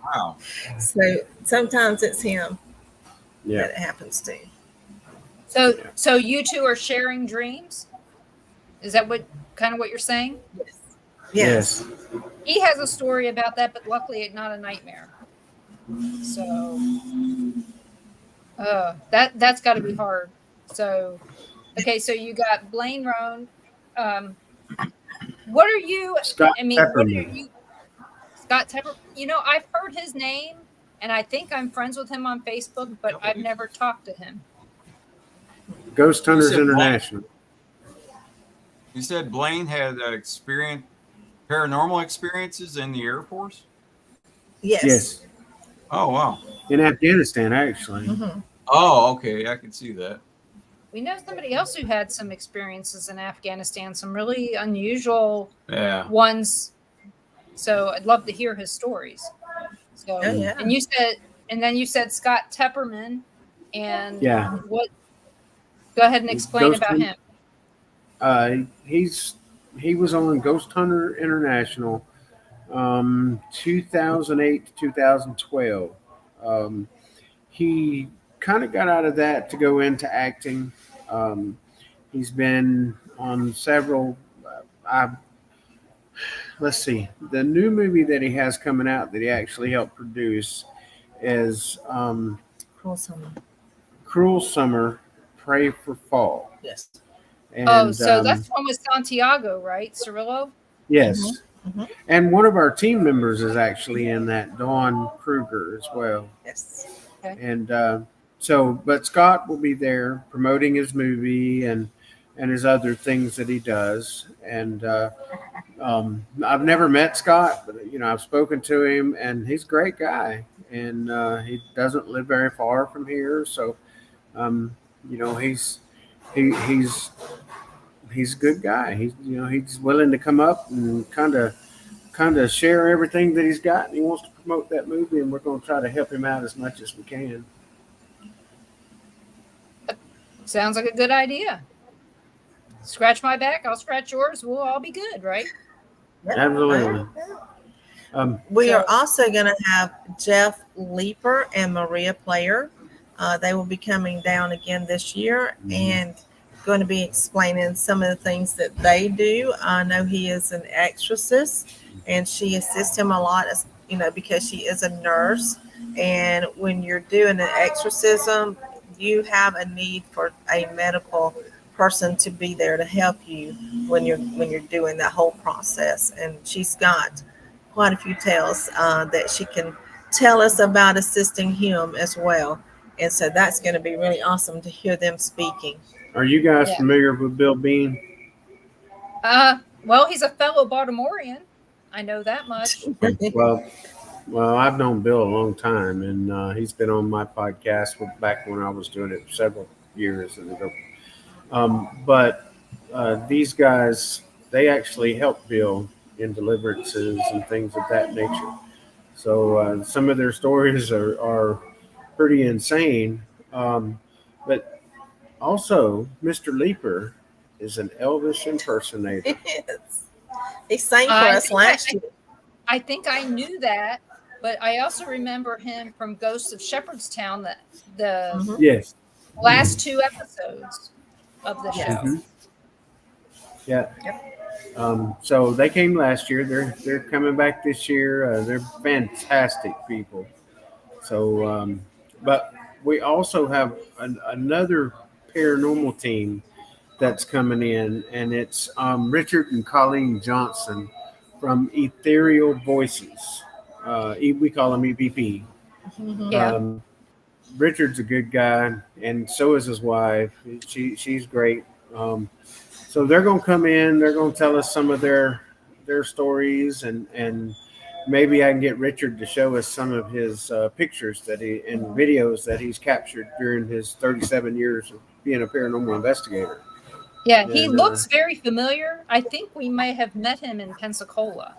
wow. So sometimes it's him Yeah. that it happens to. So you two are sharing dreams? Is that what you're saying? Yes. He has a story about that, but luckily it's not a nightmare. So that's got to be hard. So okay, so you got Blaine Roan. What are you? Scott I mean, Pepperman. what are you? Scott Tepper. You know, I've heard his name, and I think I'm friends with him on Facebook, but I've never talked to him. Ghost Hunters International. You said Blaine had paranormal experiences in the Air Force? Yes. Oh, wow. In Afghanistan, actually. Mm-hmm. Oh, okay. I can see that. We know somebody else who had some experiences in Afghanistan, some really unusual ones. So I'd love to hear his stories. So, and you said Scott Tepperman, and what? Go ahead and explain about him. He was on Ghost Hunter International, 2008 to 2012. He kind of got out of that to go into acting. He's been on several let's see, the new movie that he has coming out that he actually helped produce is Cruel Summer. Cruel Summer, Pray for Fall. Yes. Oh, And so that's the one with Santiago, right? Cirillo? yes. Mhm. And one of our team members is actually in that, Dawn Kruger, as well. Yes. And but Scott will be there promoting his movie and his other things that he does. And I've never met Scott, but I've spoken to him, and he's a great guy. And he doesn't live very far from here, so he's he's a good guy. He's willing to come up and kind of share everything that he's got, and he wants to promote that movie, and we're going to try to help him out as much as we can. Sounds like a good idea. Scratch my back, I'll scratch yours. We'll all be good, right? Absolutely. We are also going to have Jeff Leeper and Maria Player. They will be coming down again this year and going to be explaining some of the things that they do. I know he is an exorcist, and she assists him a lot, because she is a nurse. And when you're doing an exorcism, you have a need for a medical person to be there to help you when you're doing that whole process. And she's got quite a few tales that she can tell us about assisting him as well. And so that's going to be really awesome to hear them speaking. Are you guys familiar with Bill Bean? Well, he's a fellow Baltimorean. I know that much. Well, I've known Bill a long time, and he's been on my podcast back when I was doing it several years ago. But these guys, they actually help Bill in deliverances and things of that nature. So some of their stories are pretty insane. But also, Mr. Leeper is an Elvis impersonator. Yes. He sang for us last year. I think I knew that, but I also remember him from Ghosts of Shepherdstown, the Yes. last 2 episodes of the show. Mm-hmm. Yeah. Yep. So they came last year. They're coming back this year. They're fantastic people. So, but we also have another paranormal team that's coming in, and it's Richard and Colleen Johnson from Ethereal Voices. We call them EVP. Yeah. Richard's a good guy, and so is his wife. She's great. So they're going to come in. They're going to tell us some of their stories, and maybe I can get Richard to show us some of his pictures and videos that he's captured during his 37 years of being a paranormal investigator. Yeah, he looks very familiar. I think we may have met him in Pensacola.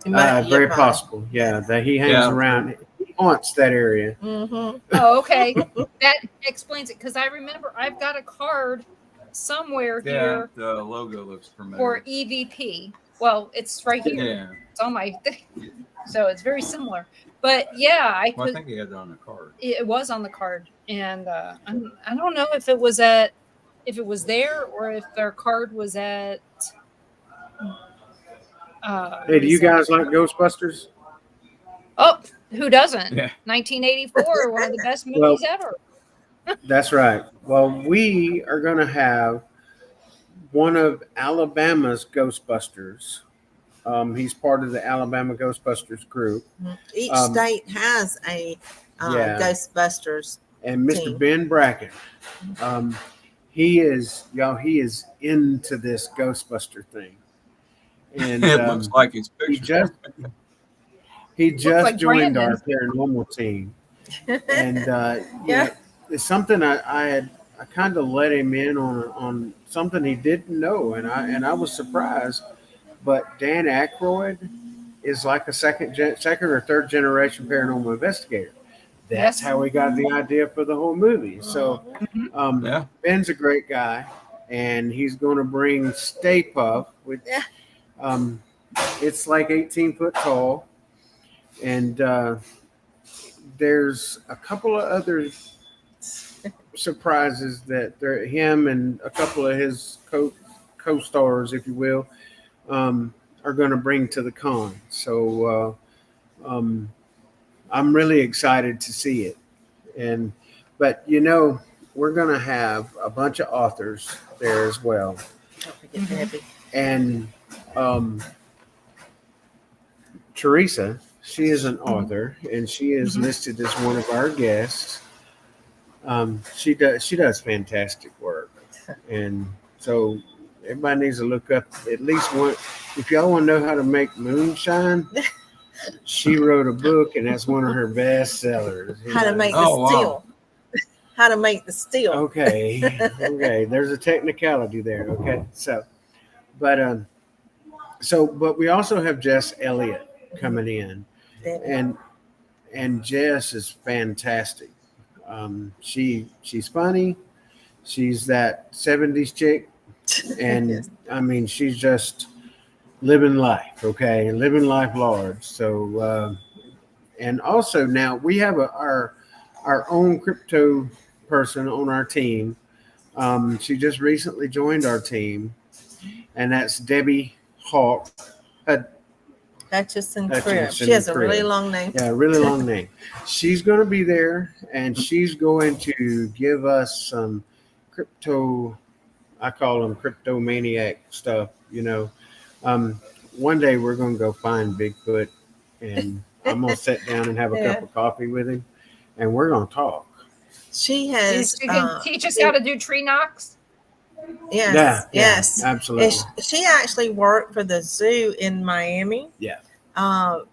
Very possible. Yeah, that he hangs around. He haunts that area. Mm-hmm. Oh, okay. That explains it, because I remember I've got a card somewhere here. The logo looks familiar. For EVP. Well, it's right here. Yeah. It's on my thing. So it's very similar. But yeah, I think he had it on the card. It was on the card. And I don't know if it was there or if their card was at hey, do you guys like Ghostbusters? Oh, who doesn't? Yeah. 1984, one of the best movies ever. That's right. Well, we are going to have one of Alabama's Ghostbusters. He's part of the Alabama Ghostbusters group. Each state has a Ghostbusters. And Mr. team. Ben Bracken, he is into this Ghostbuster thing. And it looks like his picture. He just like joined Brandon. our paranormal team. And it's something I kind of let him in on something he didn't know, and I was surprised. But Dan Aykroyd is like a second or third generation paranormal investigator. That's how we got the idea for the whole movie. So Ben's a great guy, and he's going to bring Stay Puft, which it's like 18 foot tall, and there's a couple of other surprises that him and a couple of his co-stars, if you will, are going to bring to the con. So I'm really excited to see it. But we're going to have a bunch of authors there as well. Don't forget Debbie. And Teresa, she is an author, and she is listed as one of our guests. She does fantastic work, and so everybody needs to look up at least one. If y'all want to know how to make moonshine, she wrote a book, and that's one of her best sellers. How to make the still. How to make the still. Okay. There's a technicality there. Okay, but we also have Jess Elliott coming in, and Jess is fantastic. She's funny. She's that 70s chick, and Yes. I mean, she's just living life. Okay, living life large. So, and also now we have our own crypto person on our team. She just recently joined our team, and that's Debbie Hawk. Hutchison Hutchinson Crib. She has a Crib. really long name. Yeah, really long name. She's going to be there, and she's going to give us some crypto. I call them cryptomaniac stuff. One day we're going to go find Bigfoot, and I'm going to sit down and have a cup of coffee with him, and we're going to talk. She has. You can teach us how to do tree knocks. Yes. Yes. Absolutely. She actually worked for the zoo in Miami. Yeah. I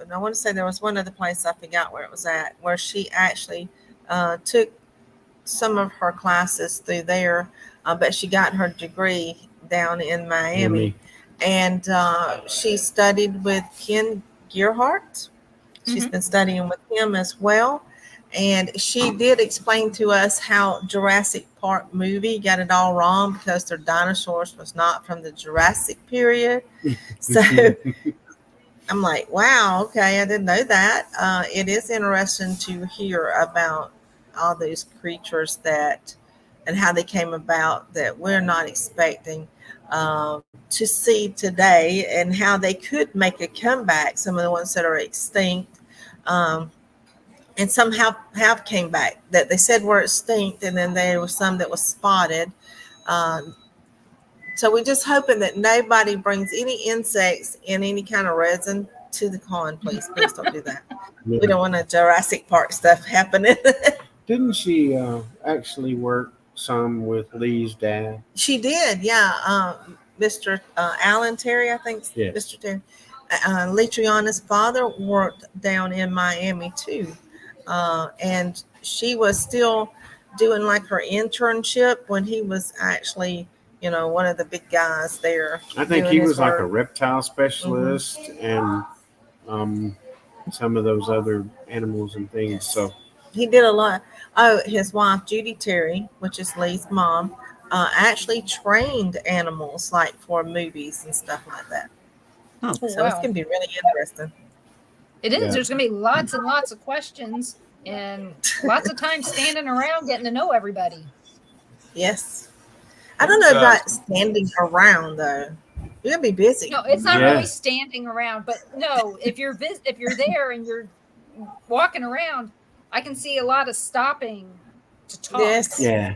want to say there was one other place, I forgot where it was at, where she actually took some of her classes through there, but she got her degree down in Miami. And she studied with Ken Gerhardt. She's been studying with him as well. And she did explain to us how Jurassic Park movie got it all wrong because their dinosaurs was not from the Jurassic period. So I'm like, wow, okay, I didn't know that. It is interesting to hear about all those creatures and how they came about that we're not expecting to see today, and how they could make a comeback. Some of the ones that are extinct. And some have came back that they said were extinct, and then there was some that was spotted. So we're just hoping that nobody brings any insects in any kind of resin to the con. Please don't do that. Yeah. We don't want a Jurassic Park stuff happening. Didn't she actually work some with Lee's dad? She did, yeah. Mr. Alan Terry, I think. Yeah. Mr. Terry. Lee Triana's father worked down in Miami too. And she was still doing like her internship when he was actually, one of the big guys there. I think he was like a reptile specialist and some of those other animals and things. Yes. So he did a lot. Oh, his wife, Judy Terry, which is Lee's mom, actually trained animals like for movies and stuff like that. Oh, So it's wow. going to be really interesting. It is. Yeah. There's going to be lots and lots of questions and lots of time standing around getting to know everybody. Yes. I don't know about standing around though. You're gonna be busy. No, it's not Yeah. really standing around, but no, if you're there and you're walking around, I can see a lot of stopping to talk Yes. yeah,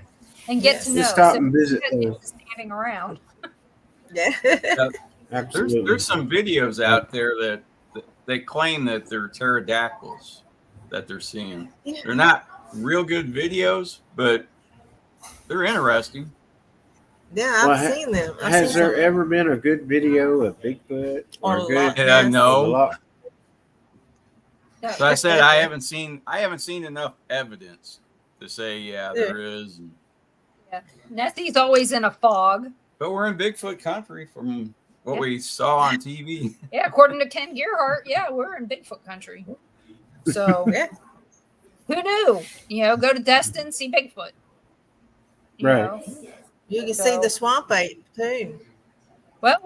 and get to know. just stop So and visit it's those. just standing around. Yeah. Absolutely. There's some videos out there that they claim that they're pterodactyls that they're seeing. Yeah. They're not real good videos, but they're interesting. Yeah, I've Well, seen them. Has there ever been a good video of Bigfoot Or or a good? lot. Yeah, Yes. no. No, So I said I haven't seen enough evidence to say there is. Nessie's always in a fog. But we're in Bigfoot country from what we saw on TV. Yeah, according to Ken Gerhardt, yeah, we're in Bigfoot country. So Yeah. who knew? Go to Destin, see Bigfoot. You Right. know? You can see the swamp ape too. Well,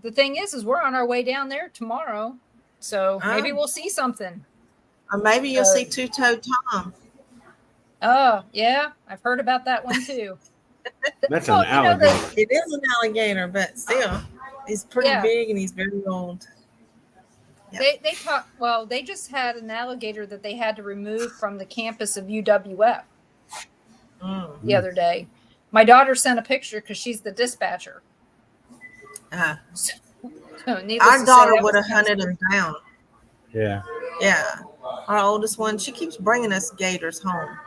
the thing is we're on our way down there tomorrow, so maybe Oh. we'll see something. Or maybe you'll see two-toed Tom. Oh, yeah, I've heard about that one too. That's Well, an you know, the- alligator. It is an alligator, but still, he's pretty Yeah. big and he's very old. Yeah. They talk. Well, they just had an alligator that they had to remove from the campus of UWF Mm. the other day. My daughter sent a picture because she's the dispatcher. Uh, So, needless our to say, daughter that would was have hunted him down. Yeah. Yeah. Our oldest one, she keeps bringing us gators home.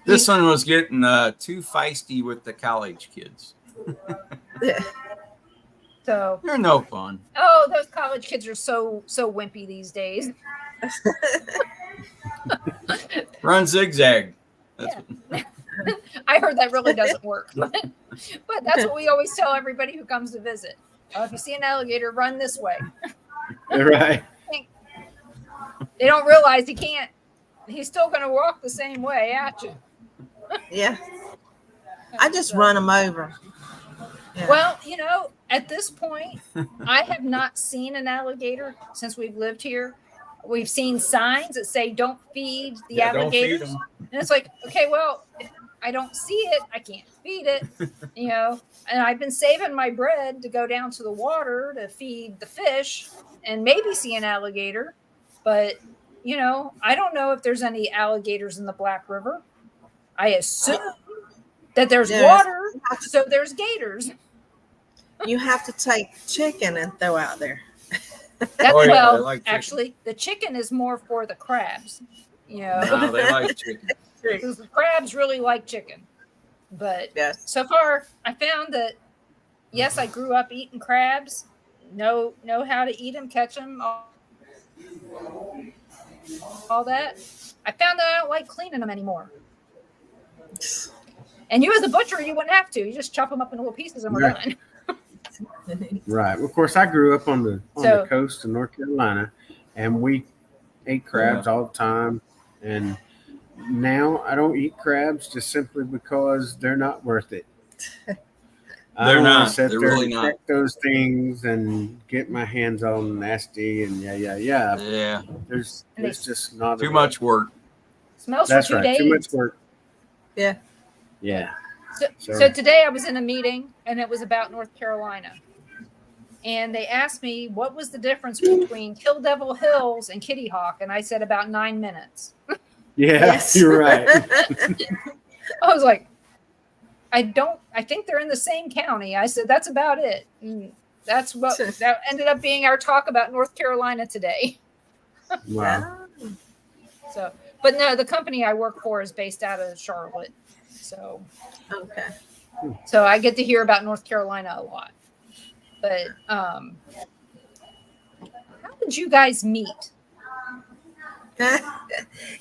This one was getting too feisty with the college kids. So, They're no fun. oh, those college kids are so wimpy these days. Run zigzag. That's I heard that really doesn't work, but that's what we always tell everybody who comes to visit. If you see an alligator, run this way. Right. They don't realize he can't. He's still going to walk the same way at you. Yeah. I just run them over. Yeah. Well, you know, at this point, I have not seen an alligator since we've lived here. We've seen signs that say "Don't feed the alligators," Don't feed 'em. and it's like, okay, well, if I don't see it, I can't feed it, you know. And I've been saving my bread to go down to the water to feed the fish and maybe see an alligator, but you know, I don't know if there's any alligators in the Black River. I assume that there's water, so there's gators. You have to take chicken and throw out there. That's, Oh, yeah, well, they like chicken. actually, the chicken is more for the crabs. You know, No, they like chicken. because the crabs really like chicken. But Yes. so far, I found that yes, I grew up eating crabs. Know how to eat them, catch them, all that. I found that I don't like cleaning them anymore. And you, as a butcher, you wouldn't have to. You just chop them up in little pieces and we're Right. done. Right. Of course, I grew up on the So- coast of North Carolina, and we ate crabs all the time. And now I don't eat crabs just simply because they're not worth it. I They're don't wanna not. sit They're there really and not. check those things and get my hands on nasty and yeah. Yeah, There's And they- just not too enough. much work. Smells That's for 2 right. days. Too much work. Yeah. Yeah. So today I was in a meeting and it was about North Carolina. And they asked me what was the difference between Kill Devil Hills and Kitty Hawk. And I said about 9 minutes. Yeah, Yes. you're right. I was like, I think they're in the same county. I said, that's about it. And that's what that ended up being our talk about North Carolina today. Wow. So, but no, the company I work for is based out of Charlotte. Okay. So I get to hear about North Carolina a lot. But how did you guys meet?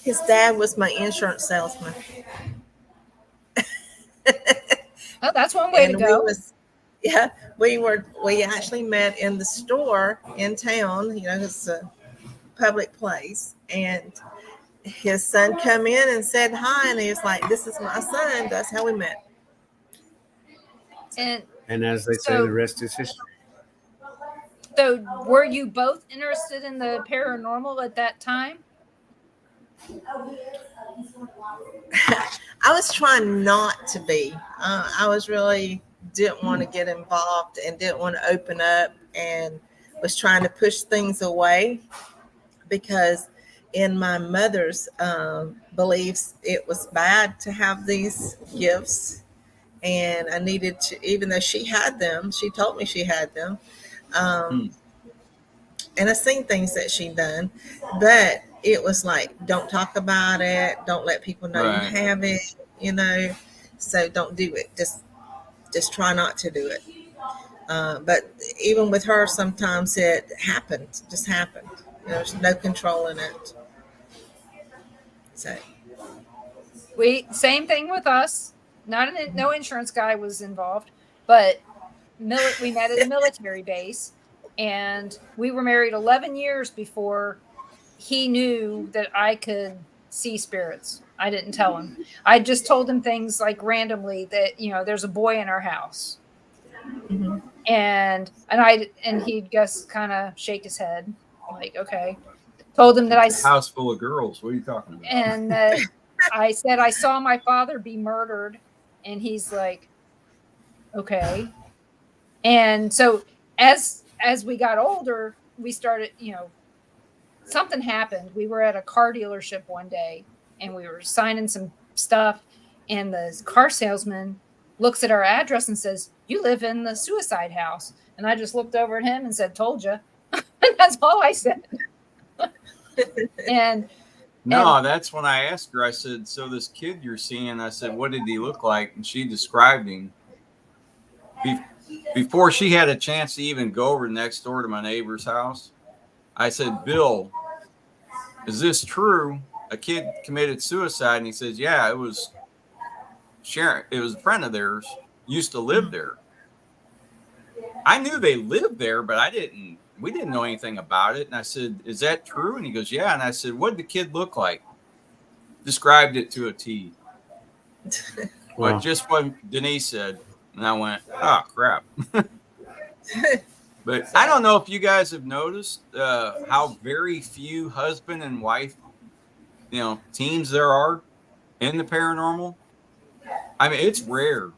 His dad was my insurance salesman. Oh, that's one way to go. We actually met in the store in town. You know, it's a public place, and his son come in and said hi, and he was like, "This is my son." That's how we met. And And as they say, So- the rest is history. so were you both interested in the paranormal at that time? I was trying not to be. I was really didn't want to get involved and didn't want to open up, and was trying to push things away because in my mother's beliefs, it was bad to have these gifts, and I needed to, even though she had them, she told me she had them. And I've seen things that she done, but it was like, don't talk about it. Don't let people know Right. you have it, you know, so don't do it. Just try not to do it. But even with her, sometimes it happened, just happened. You know, there's no control in it. So, Same thing with us. No insurance guy was involved, but we met at a military base, and we were married 11 years before he knew that I could see spirits. I didn't tell him. I just told him things like randomly that, you know, there's a boy in our house. mhm. And he'd just kind of shake his head like, okay. Told him that A house full of girls. What are you talking about? and I said, I saw my father be murdered. And he's like, okay. And so as we got older, we started, something happened. We were at a car dealership one day and we were signing some stuff. And the car salesman looks at our address and says, you live in the suicide house. And I just looked over at him and said, told you. That's all I said. And that's when I asked her, I said, so this kid you're seeing, I said, what did he look like? And she described him. Before she had a chance to even go over next door to my neighbor's house, I said, Bill, is this true? A kid committed suicide. And he says, yeah, it was Sharon. It was a friend of theirs, used to live there. I knew they lived there, but we didn't know anything about it. And I said, is that true? And he goes, yeah. And I said, what did the kid look like? Described it to a T. Wow. But just what Denise said. And I went, oh, crap. But I don't know if you guys have noticed how very few husband and wife, teams there are in the paranormal. I mean, it's rare.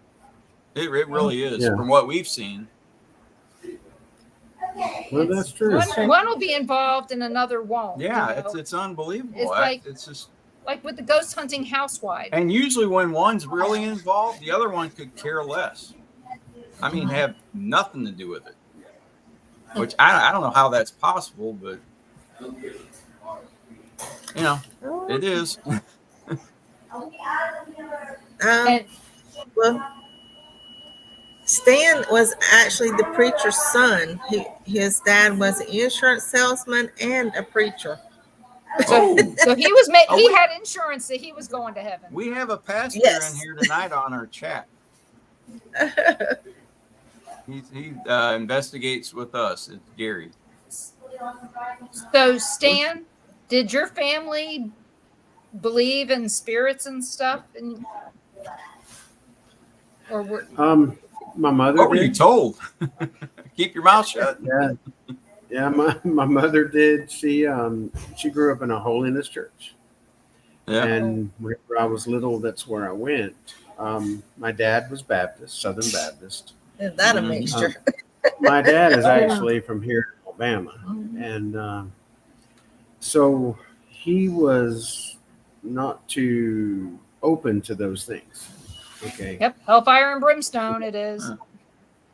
It really is from what we've seen. Well, that's true. One will be involved and another won't. Yeah, it's unbelievable. It's just like with the ghost hunting housewife. And usually when one's really involved, the other one could care less. I mean, have nothing to do with it. Which I don't know how that's possible, but it is. Well, Stan was actually the preacher's son. His dad was an insurance salesman and a preacher. So he was he had insurance that he was going to heaven. We have a pastor in here tonight on our chat. He investigates with us. It's Gary. So Stan, did your family believe in spirits and stuff? My mother. What were you told? Keep your mouth shut. Yeah. My mother did. She grew up in a holiness church. Yeah. And whenever I was little, that's where I went. My dad was Baptist, Southern Baptist. Is that a mixture? My dad is actually from here in Alabama. And so he was not too open to those things. Okay. Yep. Hellfire and brimstone it is.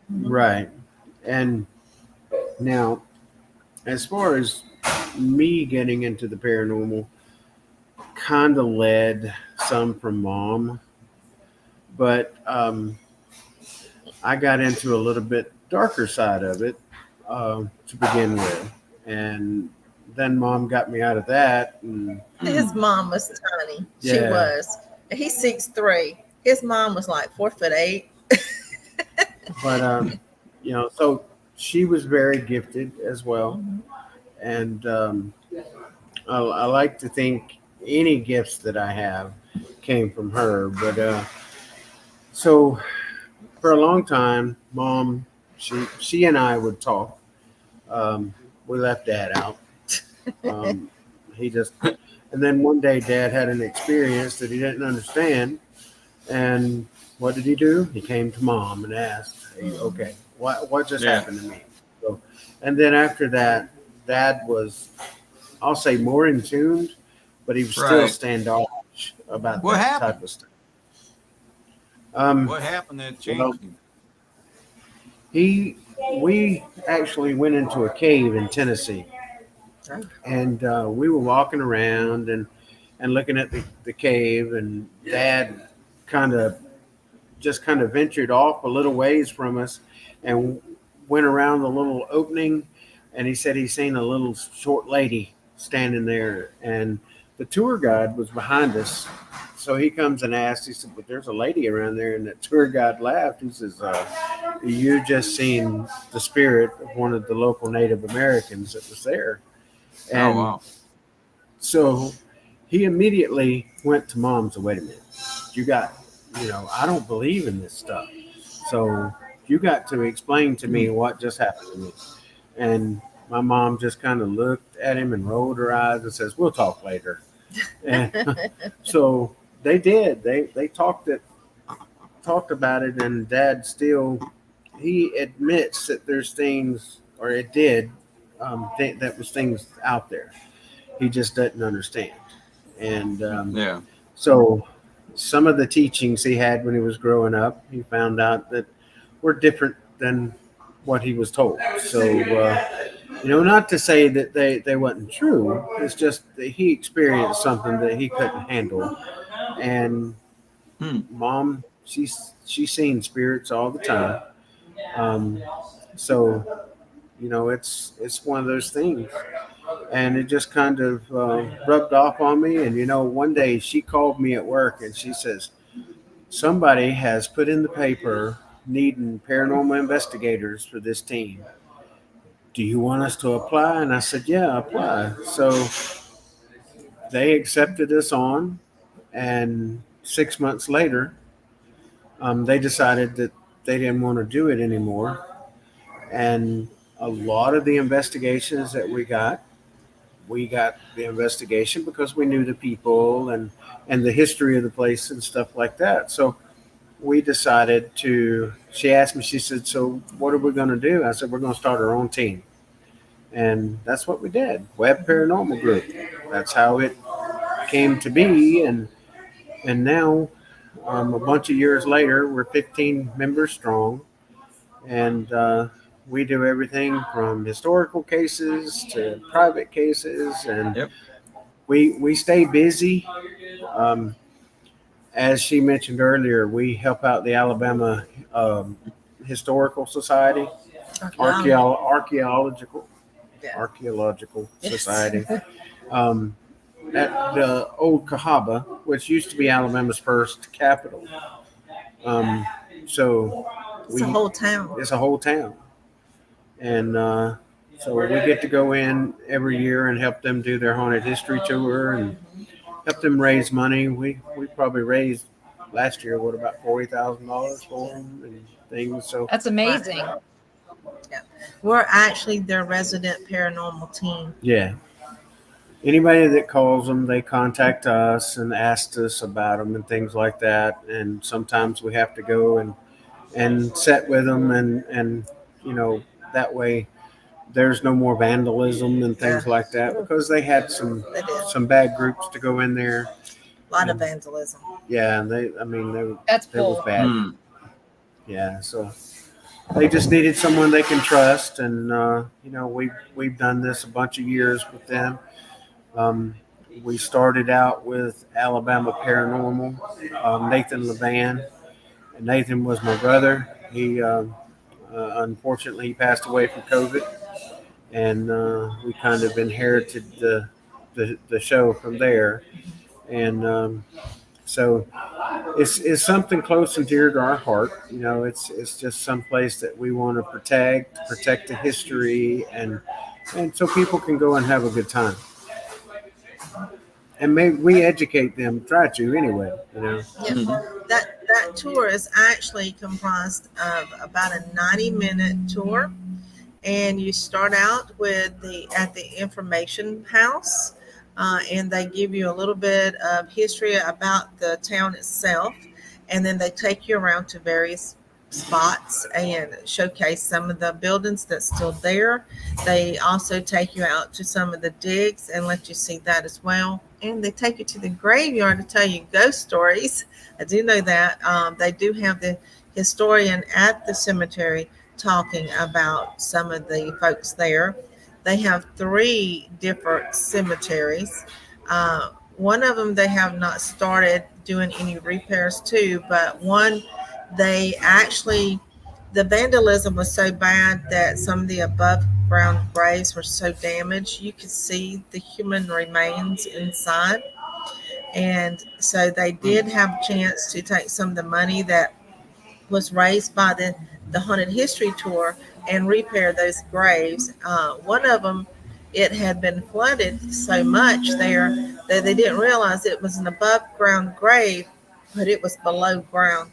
Right. And now, as far as me getting into the paranormal, kind of led some from mom. But I got into a little bit darker side of it to begin with. And then mom got me out of that. And his mom was tiny. Yeah. She was. He's 6'3". His mom was like 4'8". But, so she was very gifted as well. And I like to think any gifts that I have came from her. But so for a long time, mom, she and I would talk. We left dad out. And then one day dad had an experience that he didn't understand. And what did he do? He came to mom and asked, hey, okay, what just happened to me? So, and then after that, dad was, I'll say, more in tune, but he was still standoffish about that type of stuff. What happened that changed him? We actually went into a cave in Tennessee, and we were walking around and looking at the cave, and dad kind of ventured off a little ways from us and went around the little opening, and he said he seen a little short lady standing there, and the tour guide was behind us. So he comes and asks, he said, but there's a lady around there. And the tour guide laughed. He says, you just seen the spirit of one of the local Native Americans that was there. And so he immediately went to mom and said, wait a minute, I don't believe in this stuff. So you got to explain to me what just happened to me. And my mom just kind of looked at him and rolled her eyes and says, we'll talk later. And so They did. They talked about it, and Dad still he admits that there's things, or it did, that was things out there. He just doesn't understand, and Yeah. so some of the teachings he had when he was growing up, he found out that were different than what he was told. So not to say that they wasn't true. It's just that he experienced something that he couldn't handle, and Hmm. Mom, she's seen spirits all the time. Um, so it's one of those things, and it just kind of rubbed off on me. And one day she called me at work, and she says somebody has put in the paper needing paranormal investigators for this team. Do you want us to apply? And I said, yeah, apply. So they accepted us on, and 6 months later, they decided that they didn't want to do it anymore. And a lot of the investigations that we got the investigation because we knew the people and the history of the place and stuff like that. So we decided to. She asked me. She said, "So what are we going to do?" I said, "We're going to start our own team," and that's what we did. Webb Paranormal Group. That's how it came to be, and now, a bunch of years later, we're 15 members strong, and we do everything from historical cases to private cases, and Yep. we stay busy. Um, as she mentioned earlier, we help out the Alabama um, Historical Society, archaeological Yeah. archaeological Yes. society. Um, at the old Cahaba, which used to be Alabama's first capital. Um, so It's a whole town. it's a whole town, and so we get to go in every year and help them do their haunted history tour and help them raise money. We probably raised last year about $40,000 for them and things. So That's amazing. Yeah. We're actually their resident paranormal team. yeah, anybody that calls them, they contact us and ask us about them and things like that. And sometimes we have to go and sit with them and that way there's no more vandalism and things like that because they had They did. some bad groups to go in there. A lot of vandalism. Yeah, and That's it was bull. bad. Hmm. Yeah, so they just needed someone they can trust, and we've done this a bunch of years with them. Um, we started out with Alabama Paranormal, Nathan Levan. And Nathan was my brother. He unfortunately he passed away from COVID, and we kind of inherited the show from there. And so it's something close and dear to our heart. It's just some place that we want to protect the history, and so people can go and have a good time. And maybe we educate them, try to anyway. Yeah. Mhm. That tour is actually comprised of about a 90-minute tour, and you start out at the information house, and they give you a little bit of history about the town itself, and then they take you around to various spots and showcase some of the buildings that's still there. They also take you out to some of the digs and let you see that as well. And they take you to the graveyard to tell you ghost stories. I do know that. They do have the historian at the cemetery talking about some of the folks there. They have 3 different cemeteries. One of them they have not started doing any repairs to, but one they actually, the vandalism was so bad that some of the above ground graves were so damaged you could see the human remains inside. And so they did have a chance to take some of the money that was raised by the haunted history tour and repair those graves. One of them, it had been flooded so much there that they didn't realize it was an above ground grave, but it was below ground.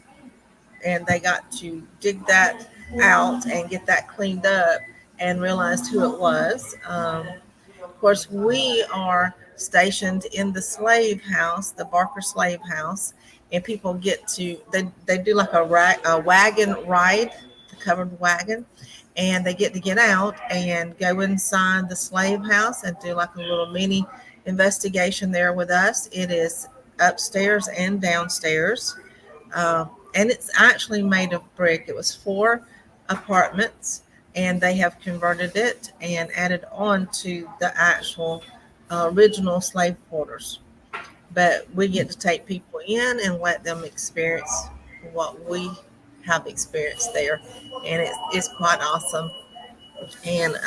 And they got to dig that out and get that cleaned up and realized who it was. Of course, we are stationed in the slave house, the Barker slave house, and people get to they do like a wagon ride, the covered wagon, and they get out and go inside the slave house and do like a little mini investigation there with us. It is upstairs and downstairs, and it's actually made of brick. It was 4 apartments, and they have converted it and added on to the actual original slave quarters. But we get to take people in and let them experience what we have experienced there, and it's quite awesome. And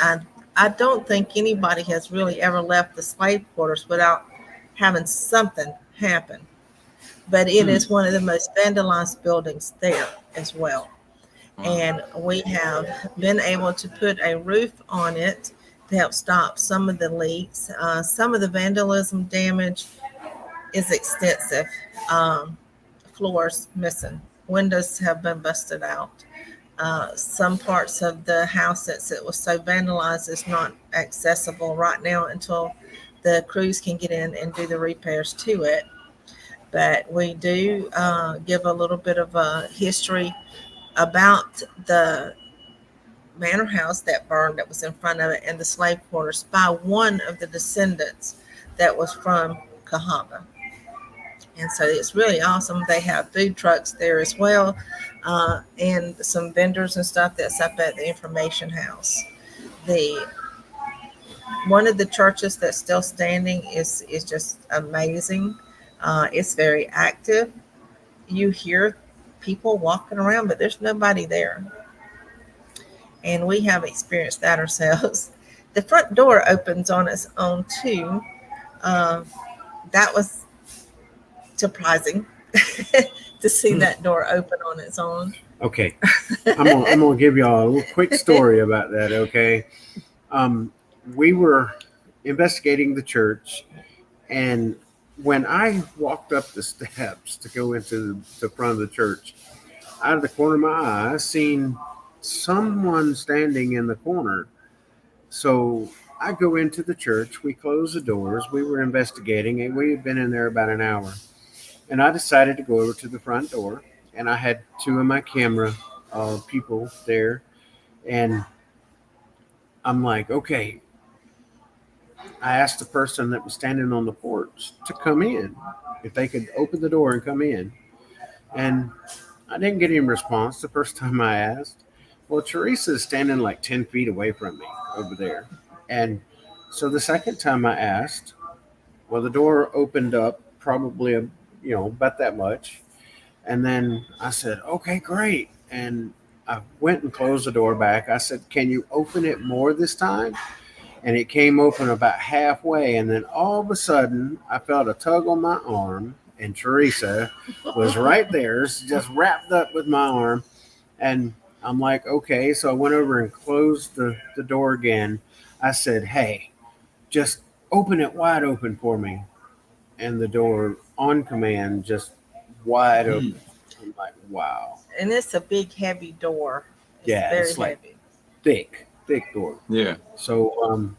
I don't think anybody has really ever left the slave quarters without having something happen. But it is one of the most vandalized buildings there as well. Wow. And we have been able to put a roof on it to help stop some of the leaks. Some of the vandalism damage is extensive. Floors missing, windows have been busted out. Some parts of the house, since it was so vandalized, is not accessible right now until the crews can get in and do the repairs to it. But we do give a little bit of a history about the manor house that burned, that was in front of it, and the slave quarters by one of the descendants that was from Cahaba. And so it's really awesome. They have food trucks there as well, and some vendors and stuff that's up at the information house. The one of the churches that's still standing is just amazing. It's very active. You hear people walking around, but there's nobody there. And we have experienced that ourselves. The front door opens on its own too. That was surprising to see that door open on its own. Okay, I'm gonna give y'all a little quick story about that. Okay, we were investigating the church, and when I walked up the steps to go into the front of the church, out of the corner of my eye, I seen someone standing in the corner. So I go into the church. We close the doors. We were investigating, and we had been in there about an hour. And I decided to go over to the front door, and I had 2 of my camera people there, and I'm like, okay. I asked the person that was standing on the porch to come in, if they could open the door and come in. And I didn't get any response the first time I asked. Well, Teresa is standing like 10 feet away from me over there. And so the second time I asked, well, the door opened up probably, about that much. And then I said, okay, great. And I went and closed the door back. I said, can you open it more this time? And it came open about halfway. And then all of a sudden, I felt a tug on my arm. And Teresa was right there, just wrapped up with my arm. And I'm like, okay. So I went over and closed the door again. I said, hey, just open it wide open for me. And the door on command, just wide open. I'm like, wow. And it's a big, heavy door. It's very like heavy. thick door. Yeah. So,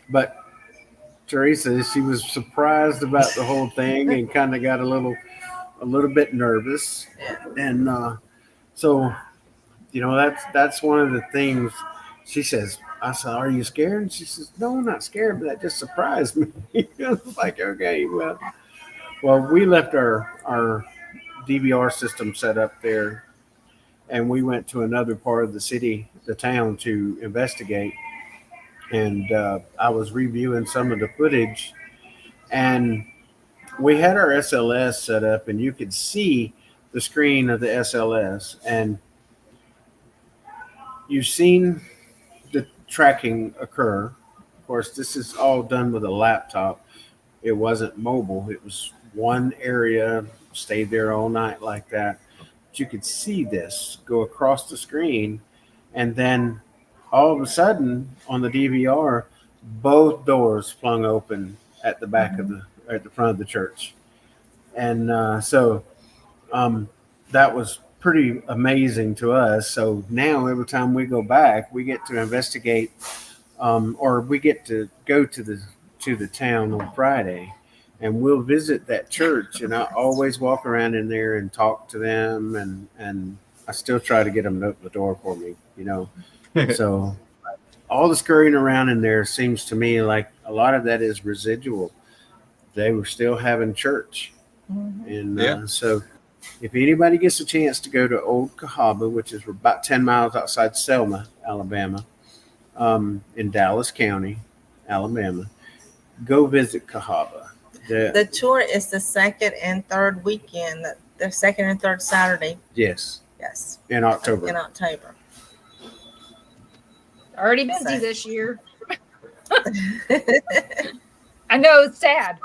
but Teresa, she was surprised about the whole thing and kind of got a little bit nervous. And so, that's one of the things. She says, I said, are you scared? And she says, no, I'm not scared, but that just surprised me. It's like, okay, well, we left our DVR system set up there, and we went to another part of the town to investigate. And I was reviewing some of the footage, and we had our SLS set up, and you could see the screen of the SLS, and you've seen the tracking occur. Of course, this is all done with a laptop. It wasn't mobile. It was one area, stayed there all night like that. But you could see this go across the screen, and then all of a sudden on the DVR, both doors flung open at the back at the front of the church. And so that was pretty amazing to us. So now every time we go back, we get to investigate, or we get to go to to the town on Friday, and we'll visit that church. And I always walk around in there and talk to them, and I still try to get them to open the door for me, you know. So all the scurrying around in there seems to me like a lot of that is residual. They were still having church. And so if anybody gets a chance to go to Old Cahaba, which is about 10 miles outside Selma, Alabama, in Dallas County, Alabama, go visit Cahaba. The tour is the second and third weekend, the second and third Saturday. Yes. Yes. In October. In October. Already busy this year. I know it's sad.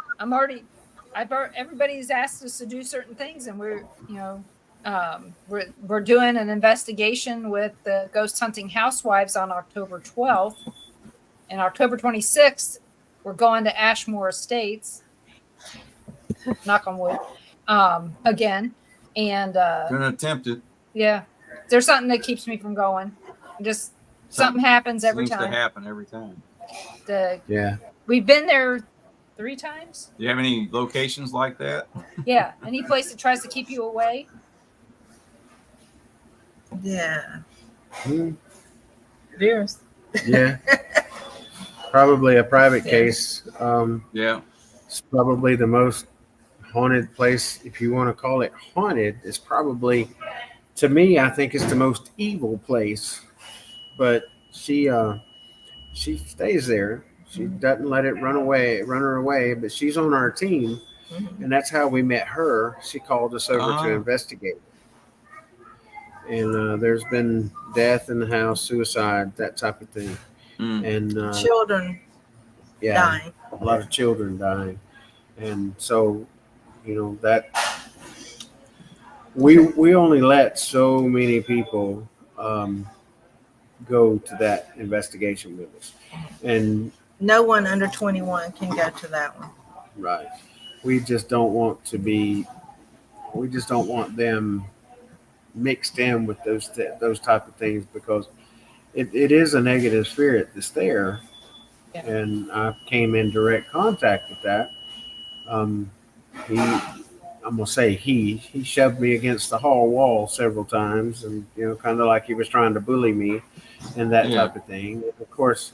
Everybody's asked us to do certain things, and we're doing an investigation with the Ghost Hunting Housewives on October 12th, and October 26th we're going to Ashmore Estates. Knock on wood. Again, and gonna attempt it. Yeah, there's something that keeps me from going. Just something happens every time. Seems to happen every time. We've been there 3 times. Do you have any locations like that? Yeah, any place that tries to keep you away. Yeah. There's. Yeah. Probably a private case. It's probably the most haunted place, if you want to call it haunted. It's probably, to me, I think it's the most evil place. But she stays there. She doesn't let it run her away, but she's on our team. And that's how we met her. She called us over to investigate. And there's been death in the house, suicide, that type of thing. And children dying. A lot of children dying. And so, you know, that we only let so many people go to that investigation with us. And no one under 21 can go to that one. Right. We just don't want them mixed in with those type of things, because it is a negative spirit that's there. Yeah. And I came in direct contact with that. I'm gonna say he shoved me against the hall wall several times, and you know, kind of like he was trying to bully me and that type of thing. Of course,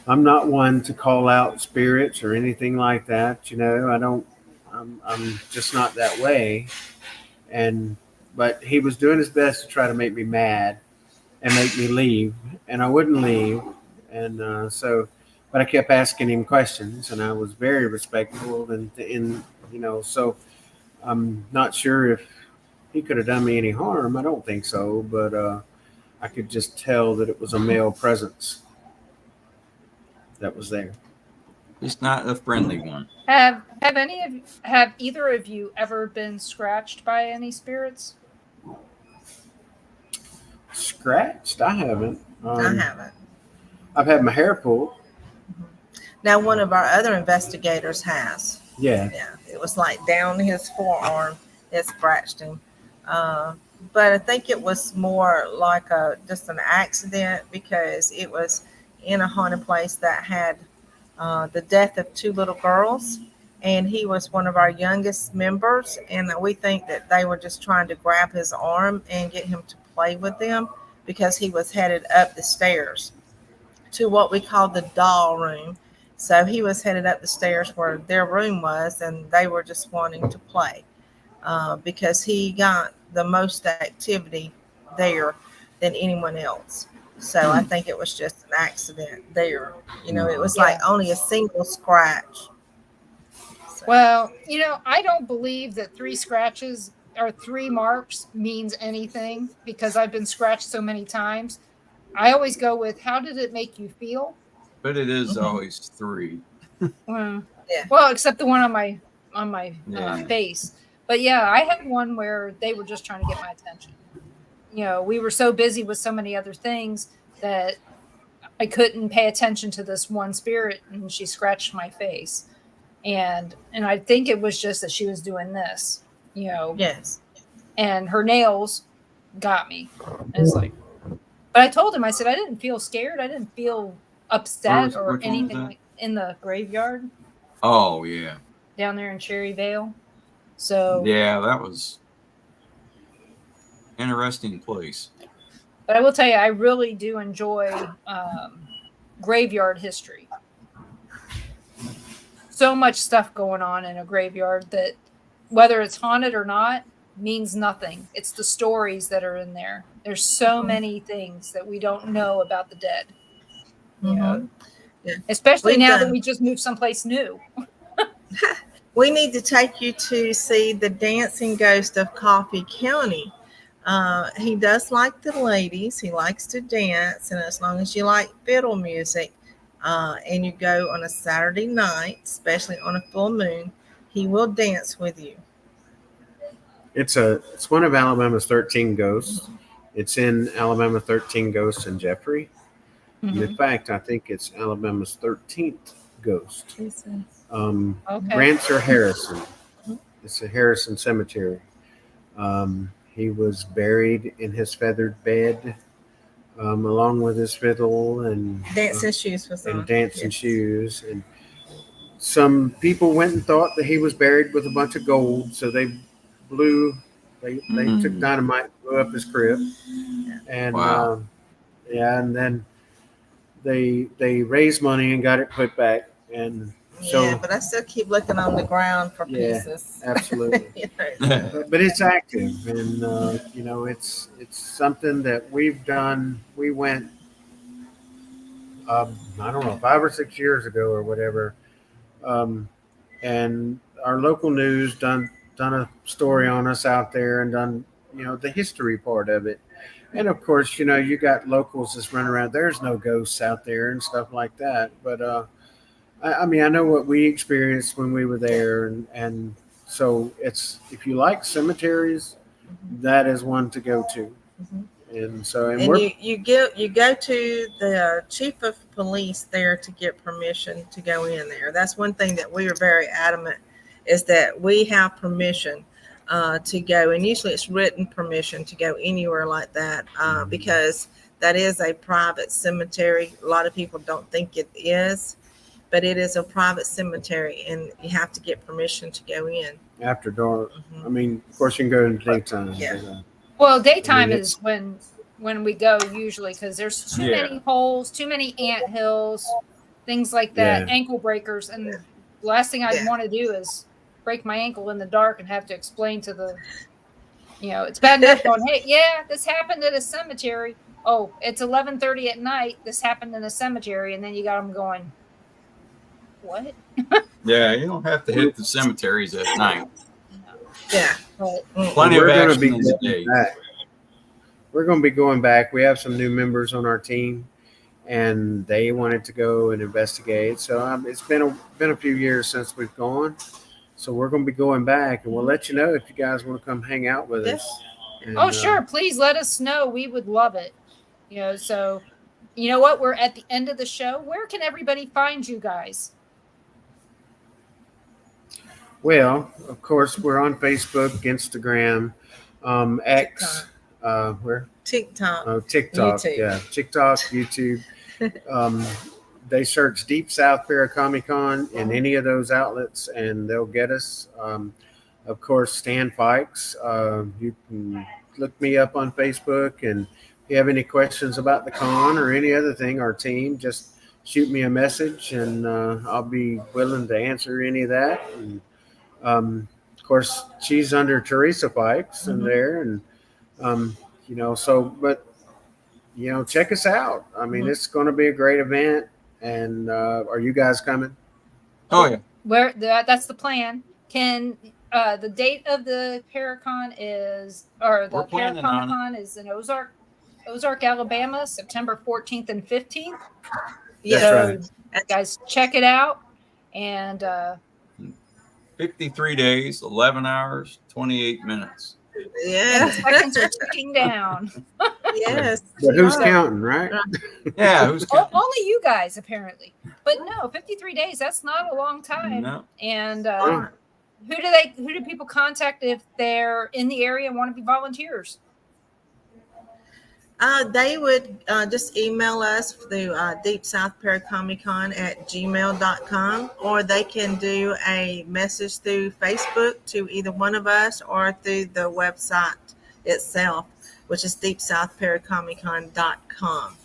I'm not one to call out spirits or anything like that. You know, I'm just not that way. But he was doing his best to try to make me mad and make me leave, and I wouldn't leave. And but I kept asking him questions, and I was very respectful. And you know, so I'm not sure if he could have done me any harm. I don't think so, but I could just tell that it was a male presence that was there. It's not a friendly one. Have either of you ever been scratched by any spirits? Scratched? I haven't. I haven't. I've had my hair pulled. Now, one of our other investigators has. Yeah. Yeah. It was like down his forearm. It scratched him. But I think it was more like just an accident, because it was in a haunted place that had the death of 2 little girls. And he was one of our youngest members. And we think that they were just trying to grab his arm and get him to play with them, because he was headed up the stairs to what we call the doll room. So he was headed up the stairs where their room was, and they were just wanting to play because he got the most activity there than anyone else. So I think it was just an accident there. You know, it was like only a single scratch. So. Well, you know, I don't believe that 3 scratches or 3 marks means anything, because I've been scratched so many times. I always go with, how did it make you feel? But it is always 3. Well, except the one on my face. But yeah, I had one where they were just trying to get my attention. You know, we were so busy with so many other things that I couldn't pay attention to this one spirit, and she scratched my face. And I think it was just that she was doing this, you know. Yes. And her nails got me. And it's like, but I told him, I said, I didn't feel scared. I didn't feel upset or anything like in the graveyard Oh yeah. down there in Cherry Vale. So Yeah, that was interesting place. but I will tell you, I really do enjoy graveyard history. So much stuff going on in a graveyard that whether it's haunted or not means nothing. It's the stories that are in there. There's so many things that we don't know about the dead. You know, Yeah. especially We've now done- that we just moved someplace new. We need to take you to see the dancing ghost of Coffee County. He does like the ladies. He likes to dance, and as long as you like fiddle music, and you go on a Saturday night, especially on a full moon, he will dance with you. It's one of Alabama's 13 ghosts. It's in Alabama 13 Ghosts in Jeffrey. And in fact, I think it's Alabama's 13th ghost. Okay. Rancer Harrison. It's a Harrison Cemetery. He was buried in his feathered bed, along with his fiddle and Dancing shoes was on. and dancing Yes. shoes. And some people went and thought that he was buried with a bunch of gold, so they took dynamite, blew up his crib, and Wow. and then they raised money and got it put back. And so, Yeah, but I still keep looking on the ground for Yeah. pieces. absolutely. You know, But it's active, and it's something that we've done. We went, I don't know, 5 or 6 years ago or whatever, and our local news done a story on us out there and done the history part of it. And of course, you got locals that's running around. There's no ghosts out there and stuff like that. But I mean, I know what we experienced when we were there, and so if you like cemeteries, that is one to go to. And so, and we're you go to the chief of police there to get permission to go in there. That's one thing that we are very adamant is that we have permission to go, and usually it's written permission to go anywhere like that because that is a private cemetery. A lot of people don't think it is, but it is a private cemetery, and you have to get permission to go in. after dark. I mean, of course, you can go in the daytime. Yeah. But, Well, daytime I mean, is when we go usually because there's too many holes, too many ant hills, things like that, Yeah. ankle breakers, and the last thing I'd want to do is break my ankle in the dark and have to explain to the, it's bad enough going, hey, yeah, this happened at a cemetery. Oh, it's 11:30 at night. This happened in a cemetery, and then you got them going, what? Yeah, you don't have to hit the cemeteries at night. Yeah. But Plenty of We're gonna action be in the going day. back. We're going to be going back. We have some new members on our team, and they wanted to go and investigate. So it's been a few years since we've gone. So we're going to be going back, and we'll let you know if you guys want to come hang out with us. And, sure, please let us know. We would love it. So you know what? We're at the end of the show. Where can everybody find you guys? Well, of course, we're on Facebook, Instagram, X, where? TikTok. Oh, TikTok. YouTube. Yeah, TikTok, YouTube. They search Deep South Para-Comi-Con in any of those outlets, and they'll get us. Of course, Stan Fikes. You can look me up on Facebook, and if you have any questions about the con or any other thing, our team, just shoot me a message, and I'll be willing to answer any of that. And, of course, she's under Teresa Fikes in there, and check us out. I mean, it's going to be a great event. And are you guys coming? Oh yeah. That's the plan. Can the date of the Para-Con We're planning on it. Para-Comi-Con is in Ozark, Alabama, September 14th and 15th. That's right. Guys, check it out. And 53 days, 11 hours, 28 minutes. Yeah. the seconds are ticking down. Yes. But who's counting, right? Yeah, who's counting? Only you guys, apparently. But no, 53 days, that's not a long time. No. And who do people contact if they're in the area and want to be volunteers? They would just email us through Deep South Para-Comi-Con at gmail.com, or they can do a message through Facebook to either one of us or through the website itself, which is deepsouthparacomicon.com.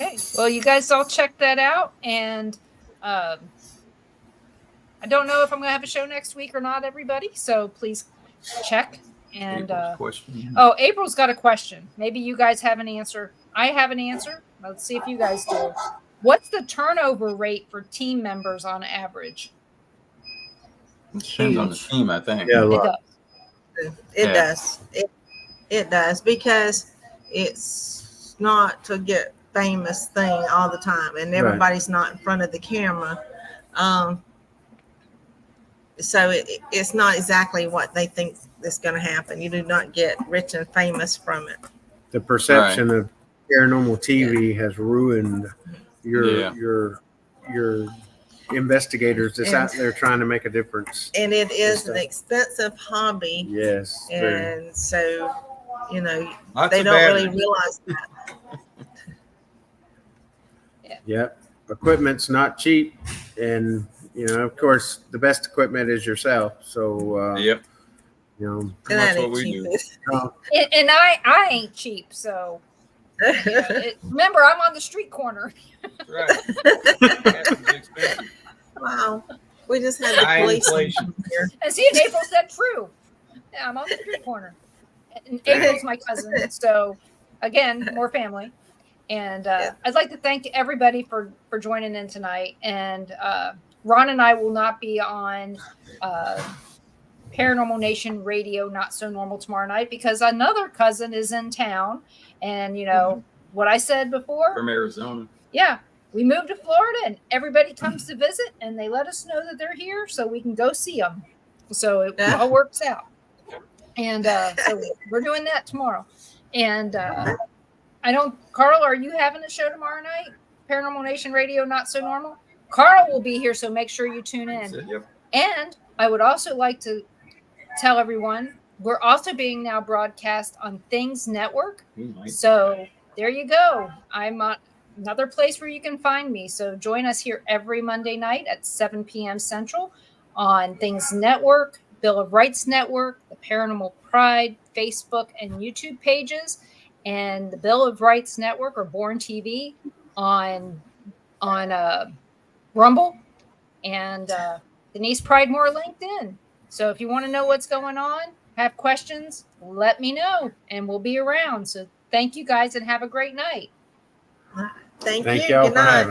Okay. Well, you guys all check that out. And I don't know if I'm going to have a show next week or not, everybody. So please check. And April's got a question. Maybe you guys have an answer. I have an answer. Let's see if you guys do. What's the turnover rate for team members on average? It depends on the team, I think. Yeah, It does. It does. It does, because it's not to get famous thing all the time, and everybody's not in front of the camera. So it's not exactly what they think is going to happen. You do not get rich and famous from it. The perception of paranormal TV has ruined your investigators that's out there trying to make a difference. And it is an expensive hobby. Yes. And so, you know, Lots they of don't really batteries. realize that. Yep. Equipment's not cheap, and you know, of course, the best equipment is yourself. So, Yep. you know, And That's that what ain't we cheap. do. And I ain't cheap. So remember, I'm on the street corner. Right. That's expensive. Wow. We just had High the police inflation. here. And see, and April said true. Yeah, I'm on the street corner. And April's my cousin. So again, more family. And I'd like to thank everybody for joining in tonight. And Ron and I will not be on Paranormal Nation Radio Not So Normal tomorrow night because another cousin is in town. And, you know, what I said before. From Arizona. Yeah. We moved to Florida and everybody comes to visit and they let us know that they're here so we can go see them. So it all works out. And so we're doing that tomorrow. And Carl, are you having a show tomorrow night? Paranormal Nation Radio Not So Normal? Carl will be here, so make sure you tune in. Yep. And I would also like to tell everyone, we're also being now broadcast on Things Network. So there you go. I'm on another place where you can find me. So join us here every Monday night at 7 p.m. Central on Things Network, Bill of Rights Network, the Paranormal Pride, Facebook, and YouTube pages, and the Bill of Rights Network or Born TV on Rumble, and Denise Pridemore LinkedIn. So if you want to know what's going on, have questions, let me know, and we'll be around. So thank you guys and have a great night. Thank thank you. y'all Good for having night. me.